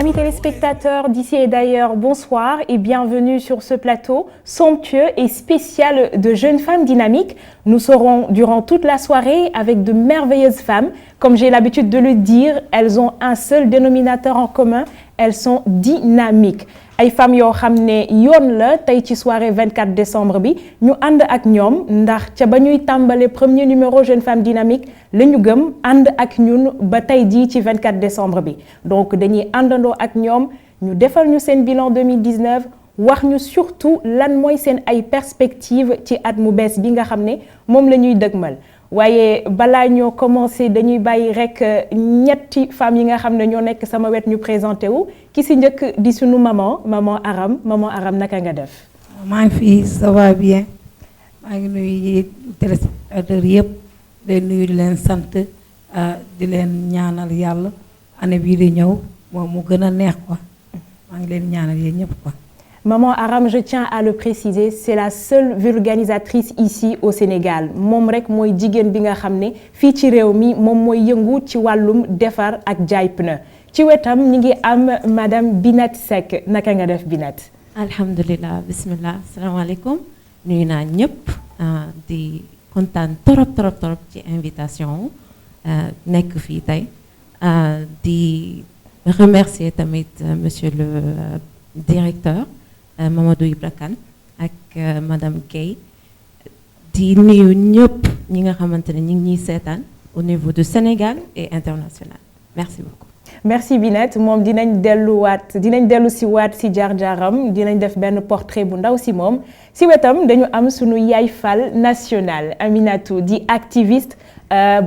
Amis téléspectateurs d'ici et d'ailleurs, bonsoir et bienvenue sur ce plateau somptueux et spécial de jeunes femmes dynamiques. Nous serons durant toute la soirée avec de merveilleuses femmes. Comme j'ai l'habitude de le dire, elles ont un seul dénominateur en commun, elles sont dynamiques. ay femmes yoo xam ne yoon la tey ci soirée 24 décembre bi ñu ànd ak ñoom ndax ca ba ñuy tàmbale premier numéro jeune femme dynamique la ñu gëm ànd ak ñun ba tey jii ci 24 décembre bi donc dañuy àndandoo ak ñoom ñu defal ñu seen bilan 2019 wax ñu surtout lan mooy seen ay perspectives ci at mu bees bi nga xam ne moom la ñuy dëgmal waaye balaa ñoo commencé dañuy bàyyi rek ñetti femmes yi nga xam ne ñoo nekk sama wet ñu présenté wu ki si njëkk di sunu maman Aram naka nga def. maa ngi fi ça va bien maa ngi nuyu téléspectateurs yëpp di nuyu di leen sant di leen ñaanal yàlla année bii di ñëw moom mu gën a neex quoi maa ngi leen ñaanal yéen ñëpp quoi. Maman Aram, je tiens à le préciser, c'est la seule vulgarisatrice ici au Sénégal. Moom rek mooy jigéen bi nga xam ne fii ci réew mi moom mooy yëngu ci wàllum defar ak jaay pneu. ci wetam ñi ngi am madame Binat Seck naka nga def Binat. alhamdulilah bismillah asalaamaaleykum nuyu naa ñëpp di kontaan torop ci invitation nekk fii tey di remercier tamit monsieur le directeur. Mamadou Ibra Kane ak madame Kay di nuyu ñëpp ñi nga xamante ne ñi ngi ñuy seetaan au niveau du Sénégal et international merci beaucoup. merci Binette moom dinañ dellu si waat si jaar-jaaram dinañ def benn portrait bu ndaw si moom si wetam dañu am sunu yaay Fall national Aminatou di activiste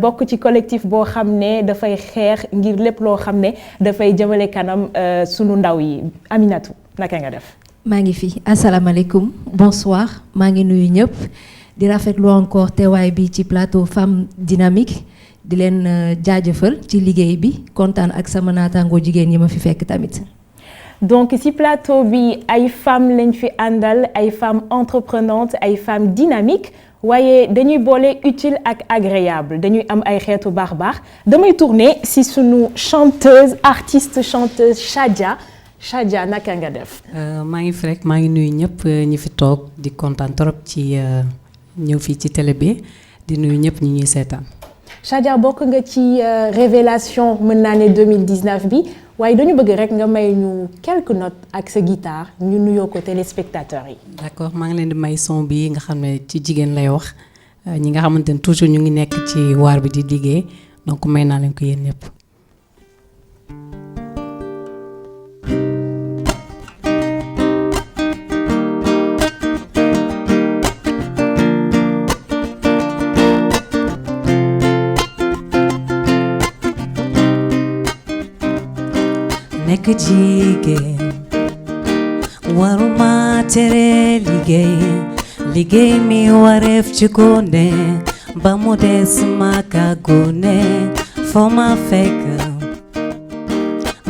bokk ci collectif boo xam ne dafay xeex ngir lépp loo xam ne dafay jëmale kanam sunu ndaw yi Aminatou naka nga def. maa ngi fi asalaamaaleykum bonsoir maa ngi nuyu ñëpp di rafetlu encore teewaay bi ci plateau femme dynamique di leen jaajëfal ci liggéey bi kontaan ak sama naataangoo jigéen yi ma fi fekk tamit. donc ci plateau bi ay femmes lañ fi àndal ay femmes entreprenantes ay femmes dynamiques waaye dañuy boole utile ak agréable dañuy am ay xeetu baax damay tourner si sunu artiste chanteuse Chadia naka nga def. maa ngi fi rek maa ngi nuyu ñëpp ñi fi toog di kontaan trop ci ñëw fii ci télé bi di nuyu ñëpp ñi ñuy seetaan. Chadia bokk nga ci révélation mën naa ne 2019 bi waaye dañu bëgg rek nga may ñu quelques notes ak sa guitare ñu nuyoo ko téléspectateurs yi. d'accord maa ngi leen di may son bi nga xam ne ci jigéen lay wax ñi nga xamante ne toujours ñu ngi nekk ci waar bi di liggéey donc may naa leen ko yéen ñëpp. nekk jigéen waruma tere liggéey mi wareef ci ko ne ba mu des maka gune foo ma fekk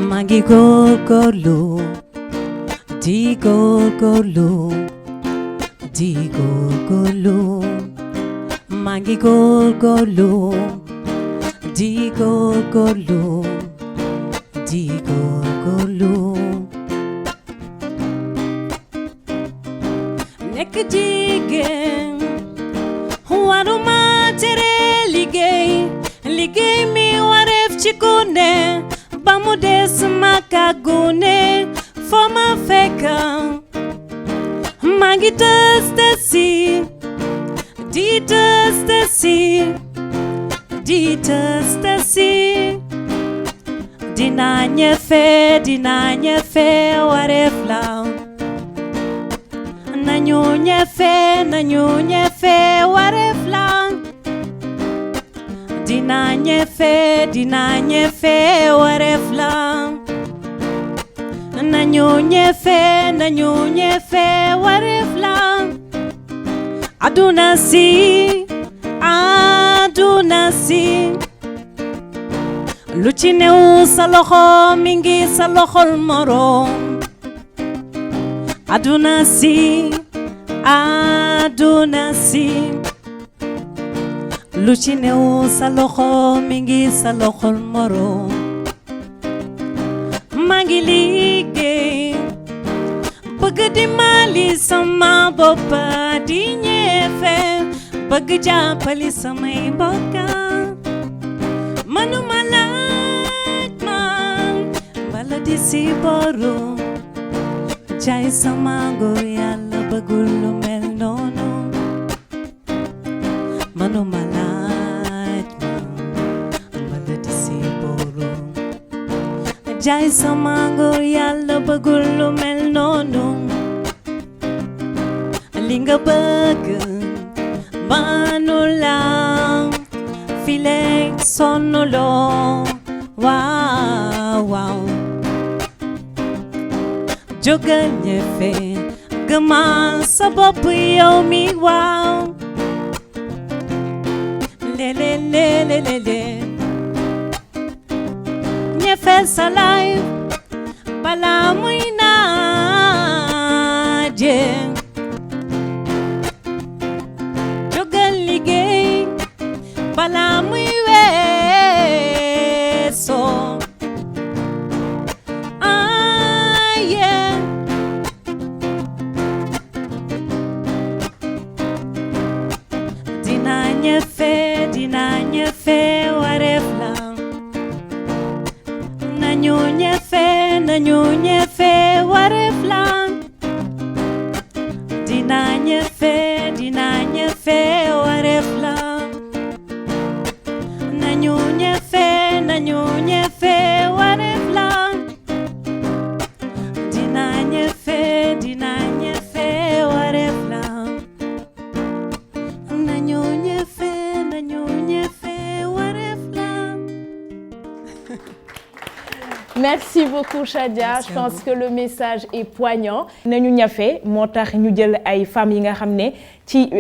maa ngi góorgóorlu di góorgóorlu maa ngi góorgóorlu di góorgóorlu nekk jigéen waruma tere liggéey mi wareef ci ku ne ba mu des maka gune foo ma fekk maa ngi tëstësi di tëstësi dinaa ñefe wareef la nañu ñefe wareef la dinaa ñefe wareef la nañu ñefe wareef la aduna si lu ci new sa loxo mi ngi sa loxol moroom aduna si lu ci new sa loxo mi ngi sa loxol moroom maa ngi liggéey bëgg di mali sama bopp di ñeefe bëgg jàppali samay mbokka manuma laaj man bala di si boru jaay sama ngor yàlla bëggul lu mel noonu manuma laaj man bala di si boru jaay sama ngor yàlla bëggul lu mel noonu li nga bëgg manula fileeg sonnuloo waaw waaw jógal ñefe gëmal sa bopp yow mi waaw lele lele lele ñefe sa life bala muy naaje jógal liggéey bala muy weesoo dinaa ñefe wareef la nañu ñefe wareef la dinaa ñefe wareef la nañu ñefe wareef la dinaa ñefe wareef la nañu ñefe wareef la. Merci beaucoup Chadia. Merci je pense que le message est poignant. nañu ñafe moo tax ñu jël ay femmes yi nga xam ne ci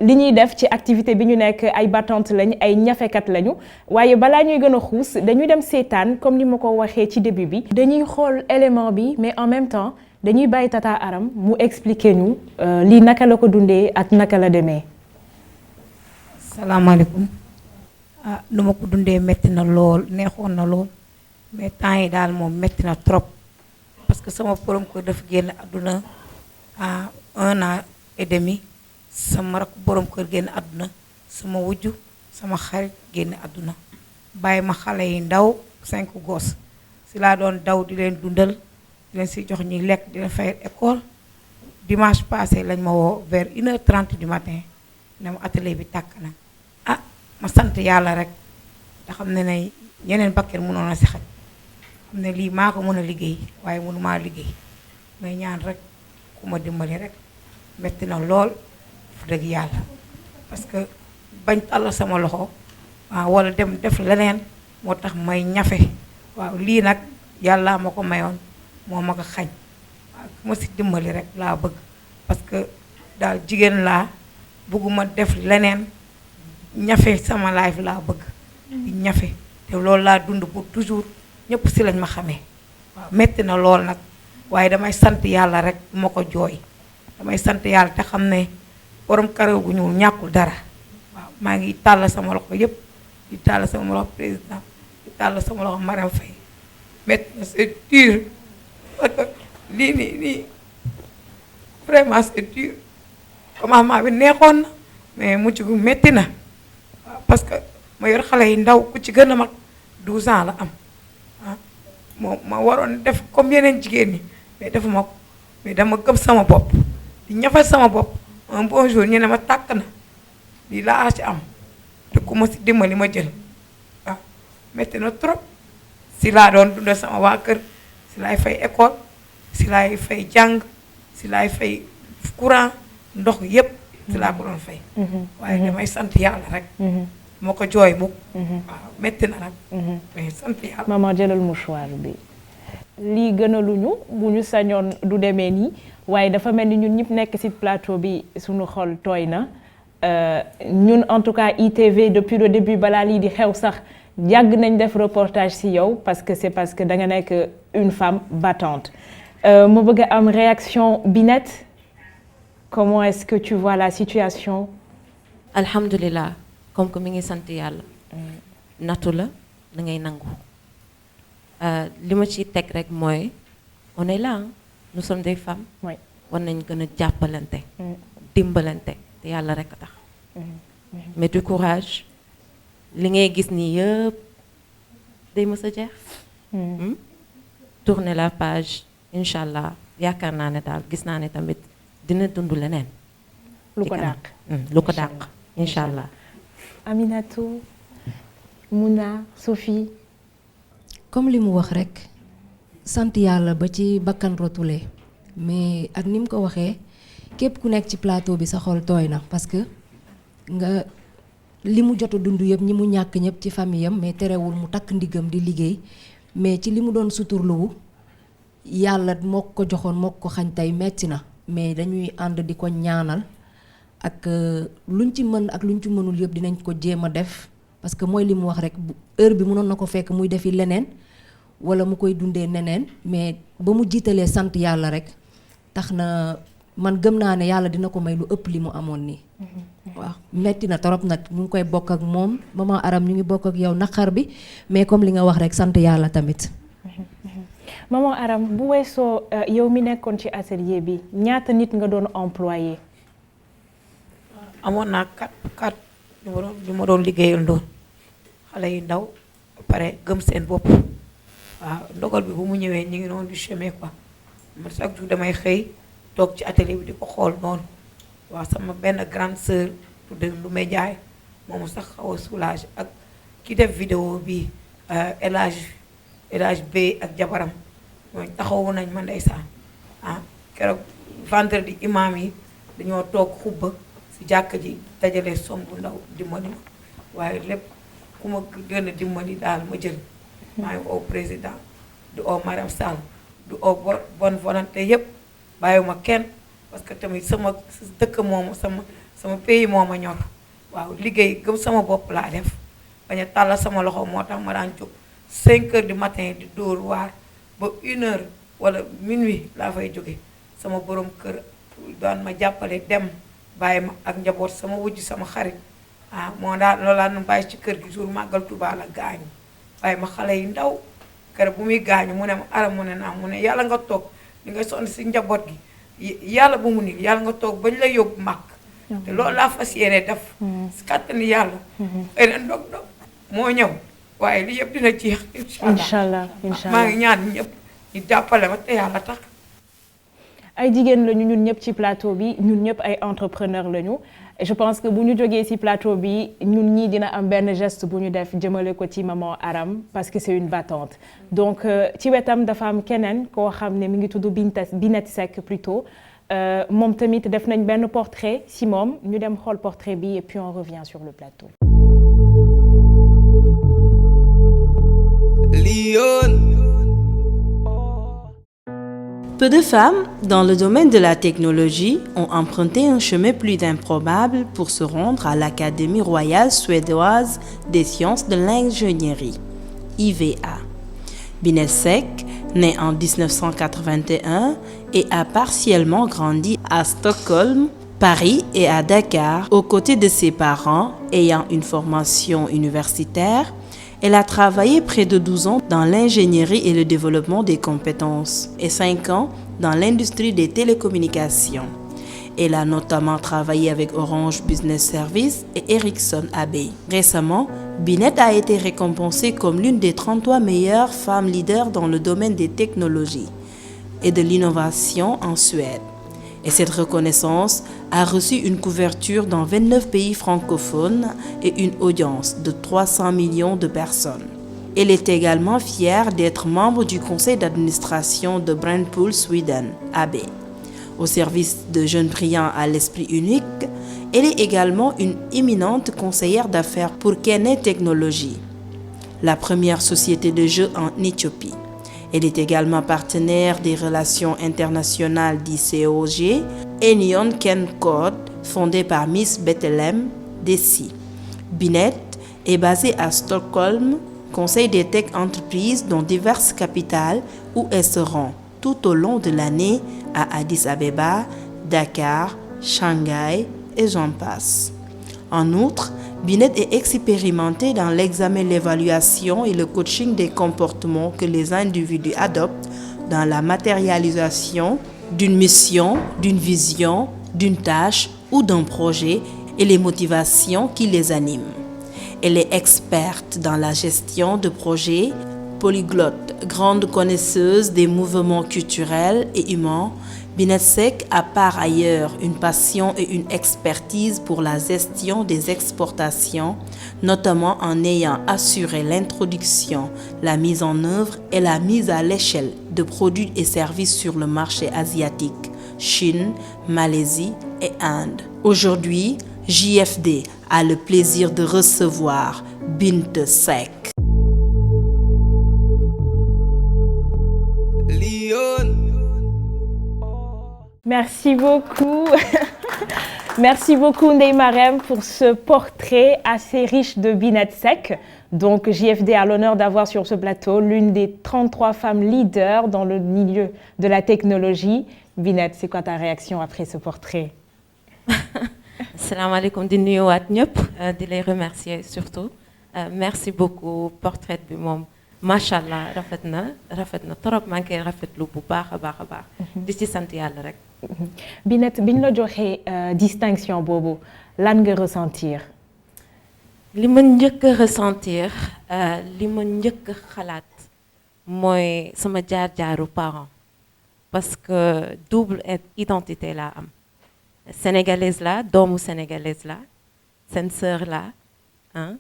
li ñuy def ci activité bi ñu nekk ay battantes lañ ay ñafekat lañu waaye balaa ñuy gën a xuus dañuy dem seetaan comme ni ma ko waxee ci début bi. dañuy xool élément bi mais en même temps dañuy bàyyi Tata Aram mu expliquer ñu lii naka la ko dundee ak naka la demee. salaamaaleykum nu ma ko dundee métti na lool neexoon na lool mais temps yi daal moom métti na trop parce que sama borom ko dafa génn àdduna à 1 an et demi sama rak borom kër génn àdduna sama wujju sama xarit génn àdduna bàyyi ma xale yi ndaw 5 gos si laa doon daw di leen dundal di leen si jox ñuy lekk di leen fayal école dimanche passé lañ ma woo vers 1h30 du matin ne ma atelier bi tàkk na ma sant yàlla rek te xam ne ñeneen bakkeen mënoon a si xaj xam ne lii maa ko mën a liggéey waaye mënumaa liggéey may ñaan rek ku ma dimbali rek metti na lool fu dëgg yàlla parce que bañ tàll sama loxo waaw wala dem def leneen moo tax may ñafe waaw lii nag yàlla ma ko mayoon moo ma ko xañ waaw ku ma si dimbali rek laa bëgg parce que daal jigéen laa bëgguma def leneen ñafe sama life laa bëgg di ñafe te loolu laa dund pour toujours ñëpp si lañ ma xamee waaw metti na lool nag waaye damay sant yàlla rek bu ma ko jooy damay sant yàlla te xam ne borom karaw gu ñuul ñàkkul dara waaw maa ngi tàll sama loxo yëpp di tàll sama loxo président di tàll sama loxo Marème Faye metti na c'est dur parce que lii nii vraiment c'est dur commencement bi neexoon na mais mujj gu metti na waaw parce que ma yor xale yi ndaw ku ci gën a mag 12 ans la am moom ma waroon def comme yeneen jigéen ñi mais defuma ko mais dama gëm sama bopp di ñafal sama bopp un bon jour ñu ne ma tàkk na lii laa ci am te ku ma si dimbali ma jël waaw metti na trop si laa doon dundal sama waa kër si laay fay école si laay fay jàng si laay fay courant ndox yépp si laa ko doon fay waaye damay sant yàlla rek moo ko jooy mukk waaw metti na nag mais sant yàlla maman jëlal mouchoir bi lii gënaluñu bu ñu sañoon du demee nii waaye dafa mel ni ñun ñëpp nekk ci plateau bi suñu xol tooy na ñun en tout cas ITV depuis le début balaa lii di xew sax yàgg nañ def reportage ci yow parce que da nga nekk une femme battante mu bëgg a am réaction Binette comment est-ce que tu vois la situation alhamdulillah comme que mi ngi sant yàlla nattu la da ngay nangu li ma ci teg rek mooy on est là, hein. Nous sommes des femmes. Oui. war nañ gën a jàppalante. dimbalante te yàlla rek a tax. mais du courage li ngay gis nii yëpp day mës a jeex. tourner la page incha allah yaakaar naa ne daal gis naa ne tamit dina dund leneen. lu ko dàq lu ko dàq incha allah. Aminatou, Mouna, Sophie. comme li mu wax rek sant yàlla ba ci bakkan rotule mais ak ni mu ko waxee képp ku nekk ci plateau bi sa xol tooy na parce que nga li mu jot a dund yëpp ñi mu ñàkk ñëpp ci famille am mais terewul mu takk ndigam di liggéey mais ci li mu doon suturluwu yàlla moo ko joxoon moo ko xañ tey metti na mais dañuy ànd di ko ñaanal ak luñ ci mën ak luñ ci mënul yëpp dinañ ko jéem a def parce que mooy li mu wax rek heure bi mënoon na ko fekk muy defi leneen wala mu koy dundee neneen mais ba mu jiitalee sant yàlla rek tax na man gëm naa ne yàlla dina ko may lu ëpp li mu amoon nii. waaw metti na torop nag ñu ngi koy bokk ak moom maman Aram ñu ngi bokk ak yow naqar bi mais comme li nga wax rek sant yàlla tamit. maman Aram bu weesoo yow mi nekkoon ci atelier bi ñaata nit nga doon employé. amoon naa quatre ñu ma doon liggéeyal doon xale yu ndaw ba pare gëm seen bopp waaw ndogal bi bu mu ñëwee ñu ngi noonu du chemin quoi man chaque jour damay xëy toog ci atelier bi di ko xool noonu waaw sama benn grande sœur tudde lu may jaay moomu sax xaw a soulage ak ki def vidéo bi El Hadj B ak jabaram ñooñu taxawu nañ ma ndeysaan keroog vendredi imam yi dañoo toog xubba si jàkk ji dajale som bu ndaw dimbali ma waaye lépp ku ma gën a dimbali daal ma jël maa ngi au président du au Mariam Sall du au bonne volonté yépp bàyyiwuma kenn parce que tamit sama dëkk moom sama pays moo ma ñor waaw liggéey gëm sama bopp laa def bañ a tàllal sama loxo moo tax ma daan jóg 5 heures du matin di dóor waar ba 1 heure wala minuit laa fay jóge sama borom kër daan ma jàppale dem bàyyi ma ak njaboot sama wujj sama xarit moo daal loolu laa nu bàyyi ci kër gi jour màggal Tuubaa la gaañu bàyyi ma xale yi ndaw kër bu muy gaañu mu ne ma Aram mu ne naa mu ne yàlla nga toog li nga sonn si njaboot gi yàlla bu mu nii yàlla nga toog bañ la yóbbu màkk te loolu laa fas yéene def si kàttani yàlla xëy na ndog moo ñëw waaye li yëpp dina jeex incha allah maa ngi ñaan ñëpp ñu jàppale ma te yàlla tax ay jigéen lañu ñun ñëpp ci plateau bi ñun ñëpp ay entrepreneur lañu et je pense que bu ñu jógee ci plateau bi ñun ñii dina am benn geste bu ñu def jëmale ko ci maman Aram parce que c'est une battante donc ci wetam dafa am keneen koo xam ne mi ngi tudd Binet Seck plutôt moom tamit def nañ benn portrait si moom ñu dem xool portrait bi et puis on revient sur le plateau. Peu de femmes, dans le domaine de la technologie, ont emprunté un chemin plus improbable pour se rendre à l'Académie royale suédoise des sciences de l'ingénierie, IVA. Binet Seck, née en 1981 et a partiellement grandi à Stockholm, Paris et à Dakar, aux côtés de ses parents ayant une formation universitaire. Elle a travaillé près de 12 ans dans l'ingénierie et le développement des compétences et 5 ans dans l'industrie des télécommunications. Elle a notamment travaillé avec Orange Business Services et Ericsson AB. Récemment, Binet a été récompensée comme l'une des 33 meilleures femmes leaders dans le domaine des technologies et de l'innovation en Suède. Et cette reconnaissance a reçu une couverture dans 29 pays francophones et une audience de 300 millions de personnes. Elle est également fière d'être membre du conseil d'administration de Brandpool Sweden, AB. Au service de jeunes brillants à l'esprit unique, elle est également une éminente conseillère d'affaires pour Kene Technology, la première société de jeux en Éthiopie. Elle est également partenaire des relations internationales d'ICOG et Nyon Ken Code, fondée par Miss Bethlehem Desi. Binet est basée à Stockholm, conseil des tech entreprises dans diverses capitales où elle se rend tout au long de l'année à Addis Abeba, Dakar, Shanghai et j'en passe. En outre, Binet est expérimenté dans l'examen, l'évaluation et le coaching des comportements que les individus adoptent dans la matérialisation d'une mission, d'une vision, d'une tâche ou d'un projet et les motivations qui les animent. Elle est experte dans la gestion de projets, polyglotte, grande connaisseuse des mouvements culturels et humains. Binet Seck a par ailleurs une passion et une expertise pour la gestion des exportations, notamment en ayant assuré l'introduction, la mise en œuvre et la mise à l'échelle de produits et services sur le marché asiatique, Chine, Malaisie et Inde. Aujourd'hui, JFD a le plaisir de recevoir Bint Seck. Merci beaucoup. Merci beaucoup Ndeye Marème pour ce portrait assez riche de Binet Seck. Donc JFD a l'honneur d'avoir sur ce plateau l'une des 33 femmes leaders dans le milieu de la technologie. Binet, c'est quoi ta réaction après ce portrait? Salam alaikum, di nuyuwaat ñëpp di lay remercier surtout. Merci beaucoup portrait bi moom machallah rafet na trop maa ngi koy rafetlu bu baax a baax. di ci sant yàlla rek. Binet biñ la joxee distinction boobu lan nga ressentir? li ma njëkk a ressentir li ma njëkk a xalaat mooy sama jaar-jaaru parents parce que double identité laa am. Sénégalaise la doomu sénégalaise la seen sœur la hein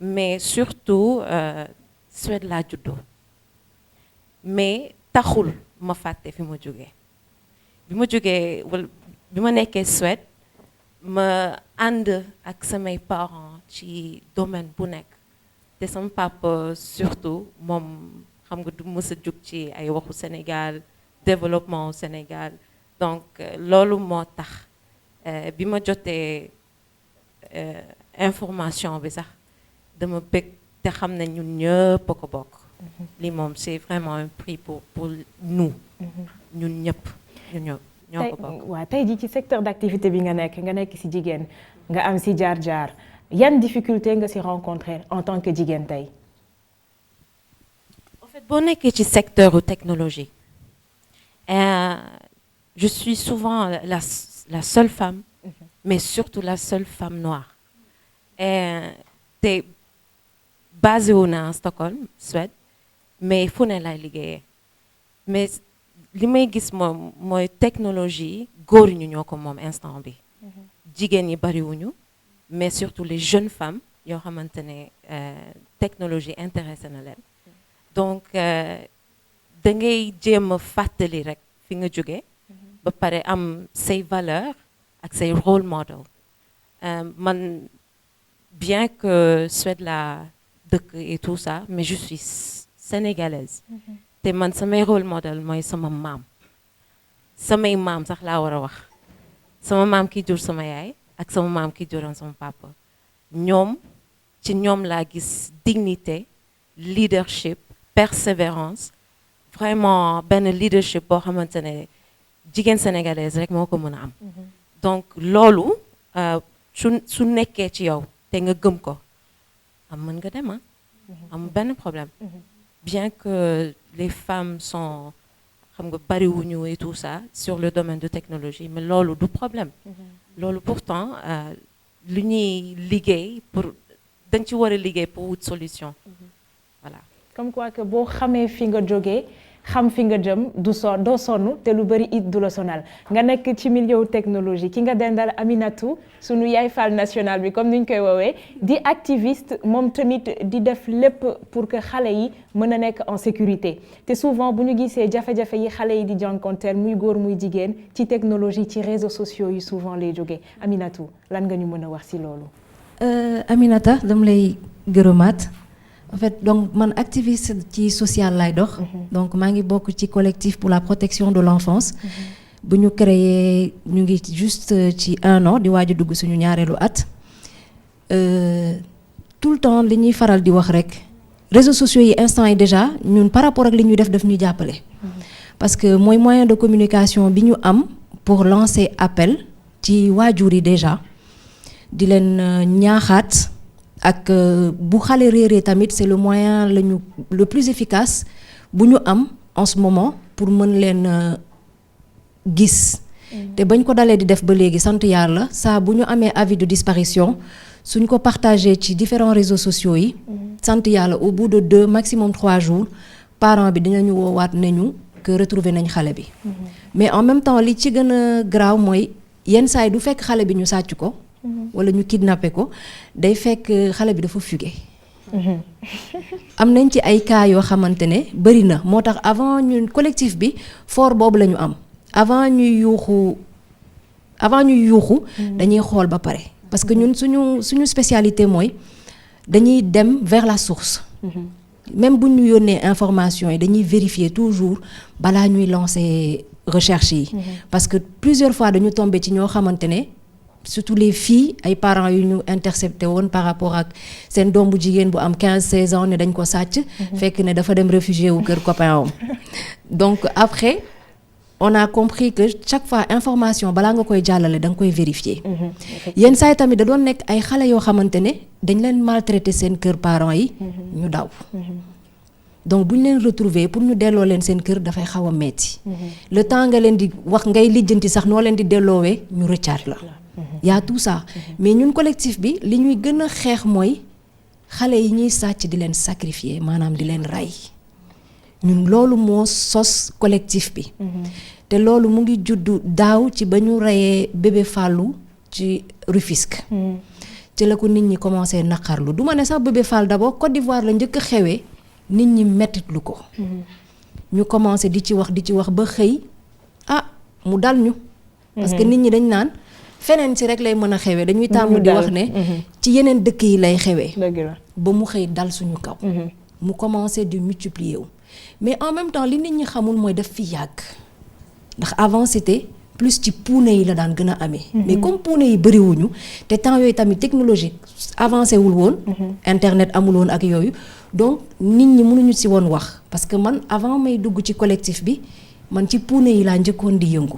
mais surtout Suède laa juddoo mais taxul ma fàtte fi ma jógee bi ma nekkee Suède ma ànd ak samay parents ci domaine bu nekk te sama papa surtout moom xam nga du mës a jóg ci ay waxu Sénégal développement au Sénégal donc loolu moo tax bi ma jotee information bi sax dama bëgg te xam ne ñun ñëpp a ko bokk. li moom c'est vraiment un prix pour nous. ñun ñëpp ñoo ko bokk. waaw tey jii ci secteur d'activité bi nga nekk ci jigéen nga am ci jaar-jaar yan difficulté nga ci rencontrer en tant que jigéen tey. en fait boo nekkee ci secteur technologie je suis souvent la seule femme, mais surtout la seule femme noire. T'es basée à Stockholm, Suède, mais fu ne laay liggéeyee. Mais li may gis mooy technologie góor ñu ñoo ko moom instant bi. jigéen ñi bariwuñu, mais surtout les jeunes femmes yoo xamante ne technologie intéressé na leen. donc da ngay jéem a fàttali rek fi nga jógee. ba pare am say valeurs ak say role model man bien que Suède la dëkk et tout ça mais je suis sénégalaise te man samay role model mooy sama maam samay maam sax laa war a wax sama maam ki jur sama yaay ak sama maam ki juroon sama papa ci ñoom laa gis dignité leadership persévérance vraiment benn leadership boo xamante ne jigéen sénégalaise rek moo ko mën a am. donc loolu su nekkee ci yow te nga gëm ko mën nga dem am benn problème. bien que les femmes sont xam nga bariwuñu et tout ça sur le domaine de technologie mais loolu du problème. loolu pourtant lu ñuy liggéey pour dañ ci war a liggéey pour wut solution. voilà. comme quoi que boo xamee fi nga jógee. xam fi nga jëm doo sonn te lu bari it du la sonal nga nekk ci milieu technologie ki nga dendal Aminatou sunu yaay Fall national bi comme ni ñu koy woowee di activiste moom tamit di def lépp pour que xale yi mën a nekk en sécurité te souvent bu ñu gisee jafe-jafe yi xale yi di jànkonteel muy góor muy jigéen ci technologie ci réseaux sociaux yi souvent lay jógee Aminatou lan nga ñu mën a wax ci loolu. Aminata dama lay gërëmaat. En fait donc man activiste ci social lay dox. donc maa ngi bokk ci collectif pour la protection de l'enfance. bu ñu créé ñu ngi juste ci 1 an di waaj a dugg suñu ñaareelu at. tout le temps li ñuy faral di wax rek réseaux sociaux yi instant yi déjà ñun par rapport ak li ñuy def ñu jàppale. parce que mooy moyen de communication bi ñu am pour lancer appel ci waajur yi déjà di leen ñaaxaat ak bu xale réeree tamit c'est le moyen le plus efficace bu ñu am en ce moment pour mën leen gis. te bañ ko dalee di def ba léegi sant yàlla saa bu ñu amee avis de disparition suñ ko partagé ci différents réseaux sociaux yi. sant yàlla au bout de 2 maximum 3 jours parent bi dinañu woowaat nañu que retrouver nañ xale bi. mais en même temps li ci gën a graaw mooy yenn saa yi du fekk xale bi ñu sàcc ko. wala ñu kidnappé ko day fekk xale bi dafa fugué. am nañ ci ay cas yoo xamante ne bari na moo tax avant ñun collectif bi fort boobu la ñu am avant ñuy yuuxu dañuy xool ba pare parce que ñun suñu spécialité mooy dañuy dem vers la source. même bu ñu yónnee information yi dañuy vérifier toujours balaa ñuy lancer recherche yi. parce que plusieurs fois dañu tombé ci ñoo xamante ne surtout les filles ay parents yu ñu intercepté woon par rapport ak seen doom bu jigéen bu am 15-16 ans ne dañ ko sàcc. fekk ne dafa dem réfugié wu kër copain am. donc après on a compris que chaque fois information balaa nga koy jàllale da nga koy vérifier. yenn saa yi tamit da doon nekk ay xale yoo xamante ne dañ leen maltraité seen kër parents yi. ñu daw. donc bu ñu leen retrouver pour ñu delloo leen seen kër dafay xaw a metti. le temps nga leen di wax ngay lijjanti sax noo leen di delloowee ñu rëccaat la. y a tout ça mais ñun collectif bi li ñuy gën a xeex mooy xale yi ñuy sàcc di leen sacrifier maanaam di leen rey ñun loolu moo sos collectif bi. te loolu mu ngi juddu daaw ci ba ñu reyee bébé Fallou ci Rufisque. ci la ko nit ñi commencé naqarlu du ma ne sax bébé Fall d'abord Côte d'Ivoire la njëkk a xewee nit ñi mettitlu ko. ñu commencé di ci wax ba xëy mu dal ñu. parce que nit ñi dañ naan. feneen si rek lay mën a xewee dañuy tàmm di wax ne ci yeneen dëkk yi lay xewee ba mu xëy dal suñu kaw mu commencé di multiplier wu mais en même temps li nit ñi xamul mooy daf fi yàgg ndax avant c'était plus ci puune yi la daan gën a amee mais comme puune yi bëriwuñu te temps yooyu tamit technologie avancé wul woon internet amul woon ak yooyu donc nit ñi mënuñu si woon wax parce que man avant may dugg ci collectif bi man ci puune yi laa njëkkoon di yëngu.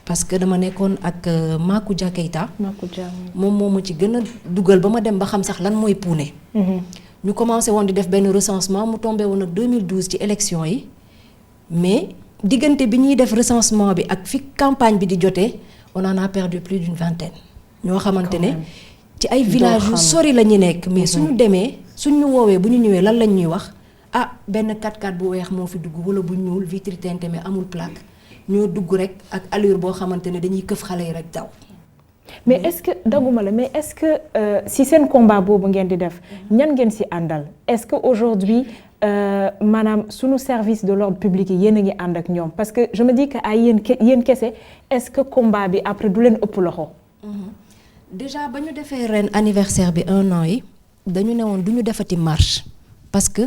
parce que dama nekkoon ak Makuja Keita. moom moo ma ci gën a dugal ba ma dem ba xam sax lan mooy puune. ñu commencé woon di def benn recensement mu tombé woon ak 2012 ci élection yi mais diggante bi ñuy def recensement bi ak fi campagne bi di jotee on en a perdu plus d'une vingtaine. ñoo xamante ne ci ay villages yu sori la ñu nekk mais suñu demee suñu woowee bu ñu ñëwee lan lañ ñuy wax. benn 4x4 bu weex moo fi dugg wala bu ñuul vitre teintée mais amul plaque ñoo dugg rek ak allure boo xamante ne dañuy këf xale yi rek daw. mais est-ce que daguma la mais est-ce que si seen combat boobu ngeen di def ñan ngeen si àndal est-ce que aujourd'hui maanaam sunu service de l'ordre public yi yéen a ngi ànd ak ñoom parce que je me dis que ay yéen kese est-ce que combat bi après du leen ëpp loxo. déjà ba ñu defee ren anniversaire bi 1 an yi dañu ne woon du ñu defati marche parce que.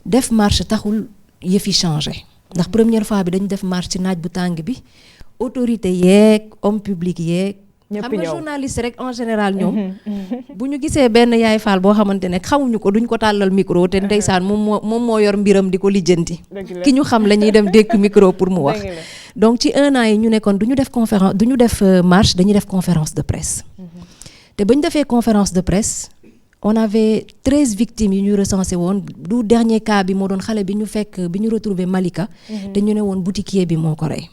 def marche taxul yëf yi changé ndax première fois bi dañu def marche ci naaj bu tàng bi autorité yeeg homme public yeeg. xam nga journaliste rek en général ñoom. bu ñu gisee benn yaay faal boo xamante ne xamuñu ko duñ ko tàllal micro te ndeysaan moom moo yor mbiram di ko lijjanti. ki ñu xam la ñuy dem dékk micro pour mu wax. donc ci 1 an yi ñu ne kon du ñu def conférence du ñu def marche dañuy def conférence de presse. te ba ñu defee conférence de presse. on avait 13 victimes yu ñu recensé woon du dernier cas bi moo doon xale bi ñu fekk bi ñu retrouvé Malika. te ñu ne woon boutiquier bi moo ko rey.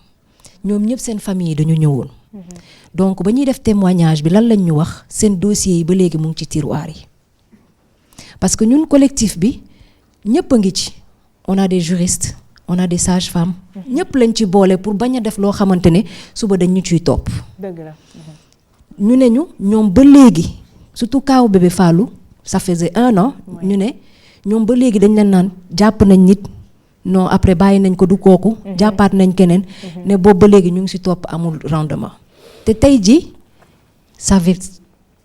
ñoom ñëpp seen famille yi dañu ñëwoon. donc ba ñuy def témoignage bi lan lañ ñu wax seen dossier yi ba léegi mu ngi ci tiroir yi. parce que ñun collectif bi ñëpp a ngi ci on a des juristes on a des sages-femmes. ñëpp lañ ci boole pour bañ a def loo xamante ne suba dañ ñu ciy topp. dëgg la. ñu ne ñu ñoom ba léegi surtout kaaw bébé Fallou. ça faisait 1 an ñu ne ñoom ba léegi dañ leen naan jàpp nañ nit non après bàyyi nañ ko du kooku jàppaat nañ keneen ne boobu ba léegi ñu ngi ci topp amul rendement te tey ji ça fait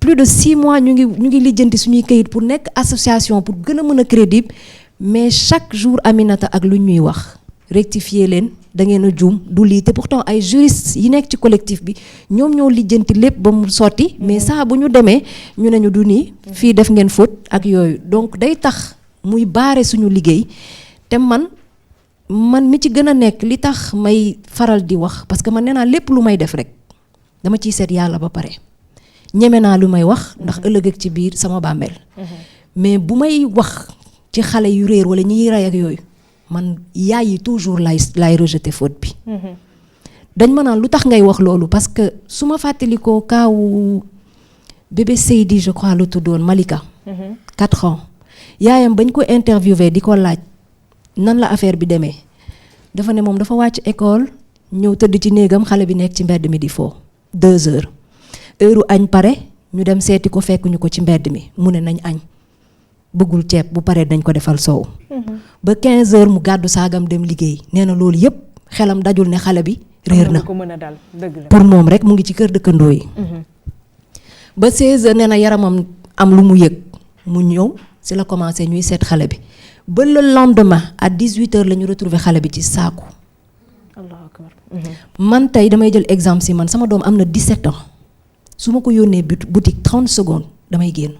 plus de 6 mois ñu ngi lijjanti suñuy kayit pour nekk association pour gën a mën a crédible mais chaque jour Aminata ak lu ñuy wax rectifier leen da ngeen a juum du lii te pourtant ay juristes yi nekk ci collectif bi ñoom ñoo lijjanti lépp ba mu sotti mais saa bu ñu demee ñu ne ñu du nii fii def ngeen faute ak yooyu donc day tax muy baare suñu liggéey te man mi ci gën a nekk li tax may faral di wax parce que man nee naa lépp lu may def rek dama ciy seet yàlla ba pare ñeme naa lu may wax ndax ëllëg ak ci biir sama bàmmeel mais bu may wax ci xale yu réer wala ñiy rey ak yooyu man yaay yi toujours lay rejeter faute bi dañ ma naan lu tax ngay wax loolu parce que su ma fàttalikoo kaawu bébé Seydi je crois lu tuddoon Malika 4 ans yaayam bañ ko interviewé di ko laaj nan la affaire bi demee dafa ne moom dafa wàcc école ñëw tëdd ci néegam xale bi nekk ci mbedd mi di foo 2 heures heure añ pare ñu dem seeti ko fekk ñu ko ci mbedd mi mu ne nañ añ bëggul ceeb bu paree dañ ko defal soow ba 15 heures mu gàddu saagam dem liggéey nee na loolu yëpp xelam dajul ne xale bi réer na pour moom rek mu ngi ci kër dëkkandoo yi ba 16 heures nee na yaramam am lu mu yëg mu ñëw si la commencé ñuy seet xale bi ba le lendemain à 18 heures la ñu retrouvé xale bi ci saaku Allahu akbar man tey damay jël exemple si man sama doom am na 17 ans su ma ko yónnee boutique 30 secondes damay génn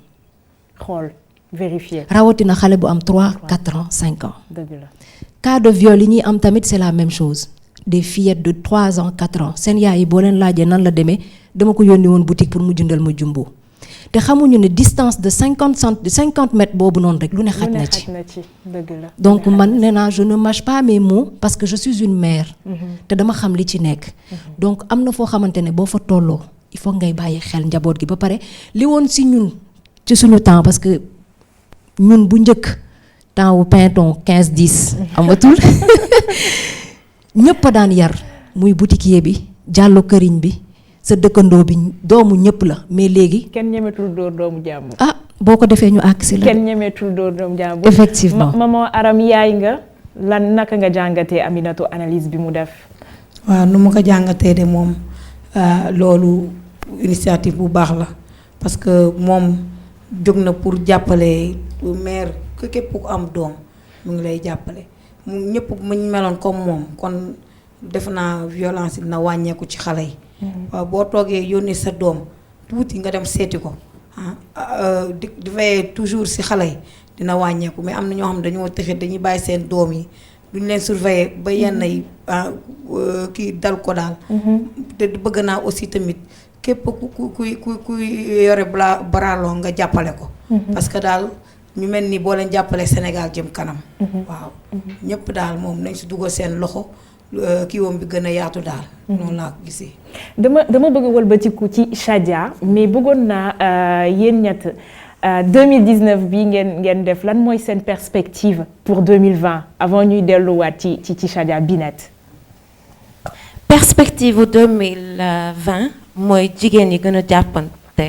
xool vérifier rawatina xale bu am 3 4 ans 5 ans dëgg la cas de viol yi ñuy am tamit c'est la même chose des fillettes de 3 ans 4 ans seen yaay yi boo leen laajee nan la demee dama ko yónni woon boutique pour mu jëndal ma jumbo te xamuñu ne distance de 50 mètres boobu noonu rek lu ne xaj na ci dëgg la donc man nee naa je ne mâche pas mes mots parce que je suis une mère te dama xam li ci nekk donc am na foo xamante ne boo fa tolloo il faut ngay bàyyi xel njaboot gi ba pare li woon si ñun ci suñu temps parce que ñun bu njëkk temps wu pinton 15-10 amatul ñëpp a daan yar muy boutiquier bi jàllo këriñ bi sa dëkkandoo bi doomu ñëpp la mais léegi. kenn ñemetul dóor doomu jàmbur. ah boo ko defee ñu àgg si la. kenn ñemetul dóor doomu jàmbur. effectivement maman Aram yaay nga lan naka nga jàngatee Aminatou analyse bi mu def. waaw nu ma ko jàngatee de moom loolu initiative bu baax la parce que moom jóg na pour jàppale mère képp ku am doom mu ngi lay jàppale mu ñëpp mu meloon comme moom kon def naa violence dina wàññeeku ci xale yi. waaw boo toogee yónni sa doom tuuti nga dem seeti ko di fayee toujours si xale yi dina wàññeeku mais am na ñoo xam dañoo tëxe dañuy bàyyi seen doom yi duñ leen surveiller ba yenn yi kii dal ko daal. te bëgg naa aussi tamit képp ku yore baraaloo nga jàppale ko. parce que daal ñu mel ni boo leen jàppale Sénégal jëm kanam. waaw ñëpp daal moom nañ si dugal seen loxo. kii woom bi gën a yaatu daal. noonu laa ko gisee. dama bëgg wëlbatiku ci Chadia mais bëggoon naa yéen ñett 2019 bi ngeen def lan mooy seen perspective pour 2020 avant ñuy delluwaat ci Chadia Binette. perspective 2020 mooy jigéen yi gën a jàppante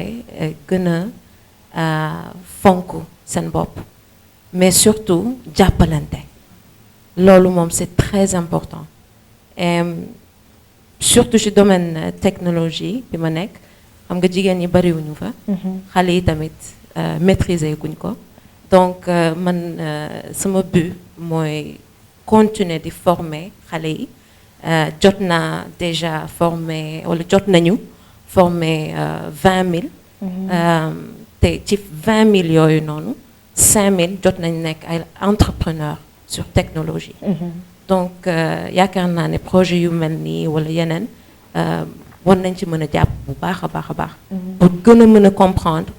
gën a fonk seen bopp mais surtout jàppalante loolu moom c'est très important. surtout ci domaine technologie bi ma nekk xam nga jigéen ñi bariwuñu fa. xale yi tamit maîtriser guñ ko donc man sama but mooy continuer di former xale yi jot naa déjà former wala jot nañu former 20 000. te ci 20 000 yooyu noonu 5 000 jot nañ nekk ay entrepreneurs sur technologie. donc yaakaar naa ne projet yu mel nii wala yeneen war nañ ci mën a jàpp bu baax a baax a baax. pour gën a mën a comprendre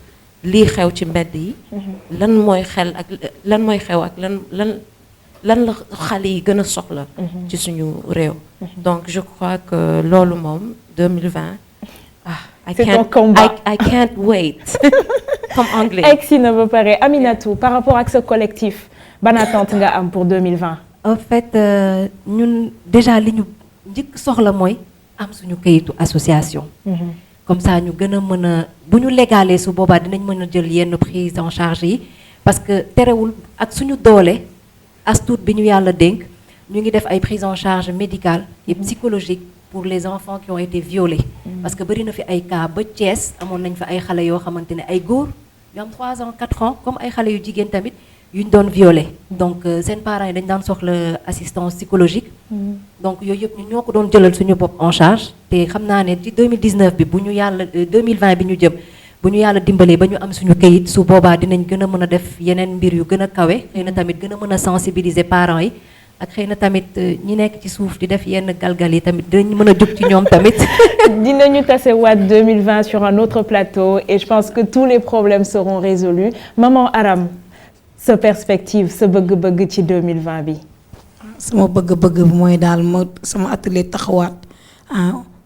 lii xew ci mbedd yi. lan mooy xew ak lan la xale yi gën a soxla. ci suñu réew. donc je crois que loolu moom 2020 c'est ton combat. I can't wait. comme anglais. egsi na ba pare Aminatou par rapport ak sa collectif ban attente nga am pour 2020. en fait ñun déjà li ñu njëkk soxla mooy am suñu kayitu association. comme ça ñu gën a mën a bu ñu légalee su boobaa dinañ mën a jël yenn prise en charge yi parce que terewul ak suñu doole as tuut bi ñu yàlla dénk ñu ngi def ay prise en charge médicale et psychologique pour les enfants qui ont été violés. parce que bari na fi ay cas ba Thiès amoon nañ fa ay xale yoo xamante ne ay góor yu am 3 ans 4 ans comme ay xale yu jigéen tamit. yuñ doon violé donc seen parents yi dañ daan soxla assistance psychologique. donc yooyu yëpp ñun ñoo ko doon jëlal suñu bopp en charge te xam naa ne ci 2019 bi bu ñu yàlla 2020 bi ñu jëm bu ñu yàlla dimbalee ba ñu am suñu kayit su boobaa dinañ gën a mën a def yeneen mbir yu gën a kawe xëy na tamit gën a mën a sensibiliser parents yi ak xëy na tamit ñi nekk ci suuf di def yenn galgal yi tamit dinañ mën a jóg ci ñoom tamit. dinañu tasewaat 2020 sur un autre plateau et je pense que tous les problèmes seront résolus. Maman Aram, sa perspective sa bëgg-bëgg ci 2020 bi. sama bëgg-bëgg bi mooy daal ma sama atelier taxawaat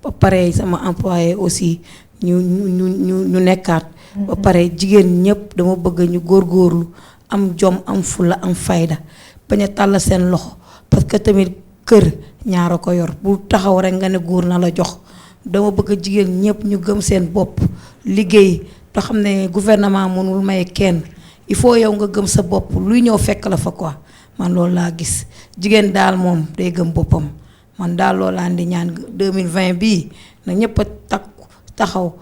ba pare sama employé aussi ñu nekkaat. ba pare jigéen ñëpp dama bëgg ñu góorgóorlu am jom am fulla am fayda bañ a tàll seen loxo parce que tamit kër ñaara ko yor bu taxaw rek nga ne góor na la jox dama bëgg jigéen ñëpp ñu gëm seen bopp liggéey te xam ne gouvernement mënul may kenn il faut yow nga gëm sa bopp luy ñëw fekk la fa quoi man loolu laa gis jigéen daal moom day gëm boppam man daal loolu laa di ñaan 2020 bii na ñëpp a taxaw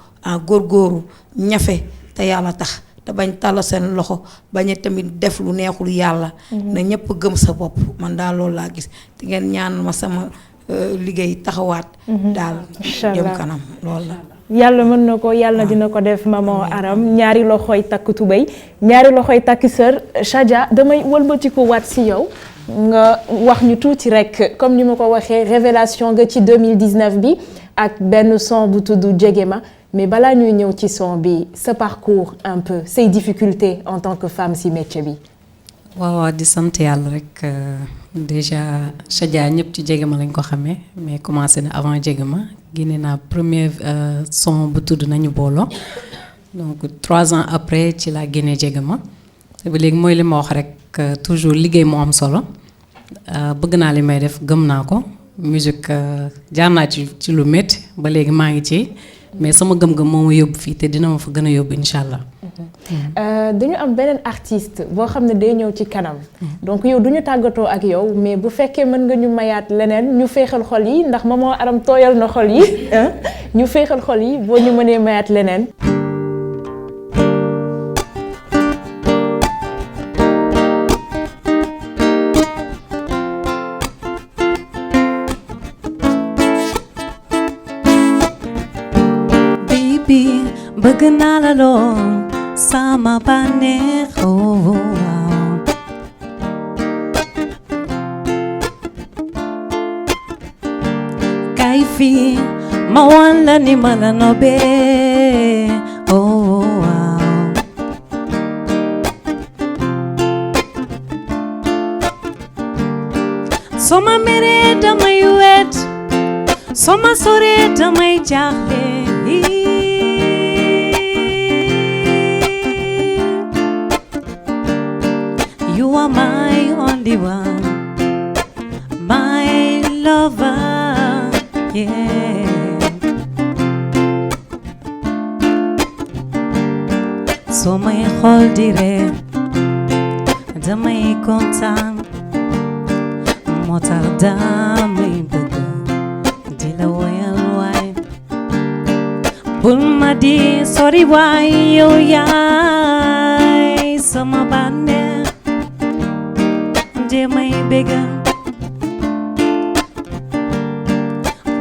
góorgóoru ñafe te yàlla tax te bañ tàll seen loxo bañ a tamit def lu neexul yàlla. na ñëpp gëm sa bopp man daal loolu laa gis te ngeen ñaan ma sama liggéey taxawaat. daal jëm kanam loolu la. yàlla mën na ko yàlla dina ko def maman Aram ñaari loxoy takk tubéy ñaari loxoy takk sër Chadia damay wëlbatiku waat si yow nga wax ñu tuuti rek comme ni ma ko waxee révélation nga ci 2019 bi ak benn son bu tudd Jege ma mais balaa ñuy ñëw ci son bi sa parcours un peu say difficultés en tant que femme si métier bi. waaw di sant yàlla rek déjà Chadia ñëpp ci Jege ma lañ ko xamee mais commencé na avant Jege ma génne naa premier son bu tudd nañu booloo donc 3 ans après ci laa génnee Jege ma te ba léegi mooy li ma wax rek toujours liggéey moo am solo bëgg naa li may def gëm naa ko musique jaar naa ci lu métti ba léegi maa ngi ci mais sama gëm-gëm moo ma yóbbu fii te dina ma fa gën a yóbbu incha allah. dañu am beneen artiste boo xam ne day ñëw ci kanam. donc yow du ñu tàggatoo ak yow mais bu fekkee mën nga ñu mayaat leneen ñu féexal xol yi ndax maman Aram tooyal na xol yi ñu féexal xol yi boo ñu mënee mayaat leneen. bëgg naa la lool sama bànneex kay fii ma wan la ni ma la nobee soo ma meree damay wet soo ma soree damay jaaxle You are my only one, my lover, yeah. So may xol di ree damay kontaan moo tax damay bëgg di la woyal waay bul ma di sori waay yow yaay sama bànneex may bégal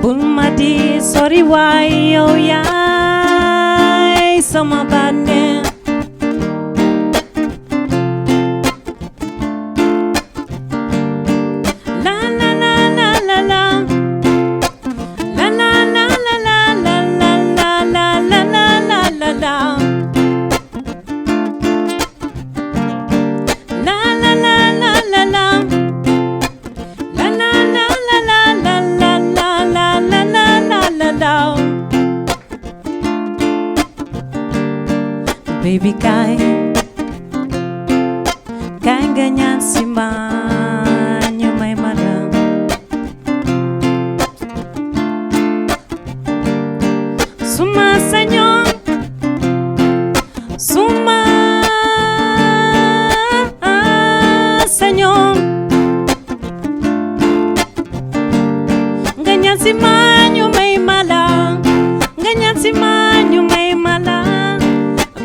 bul ma di sori waay yow yaay sama bànneex la la la la la la la la la la la la la la la la la la Baby kaay nga ñaan si ma ñu may ma la suma sañoon suma sañoon nga ñaan si ma ñu may ma la nga ñaan si ma ñu may ma la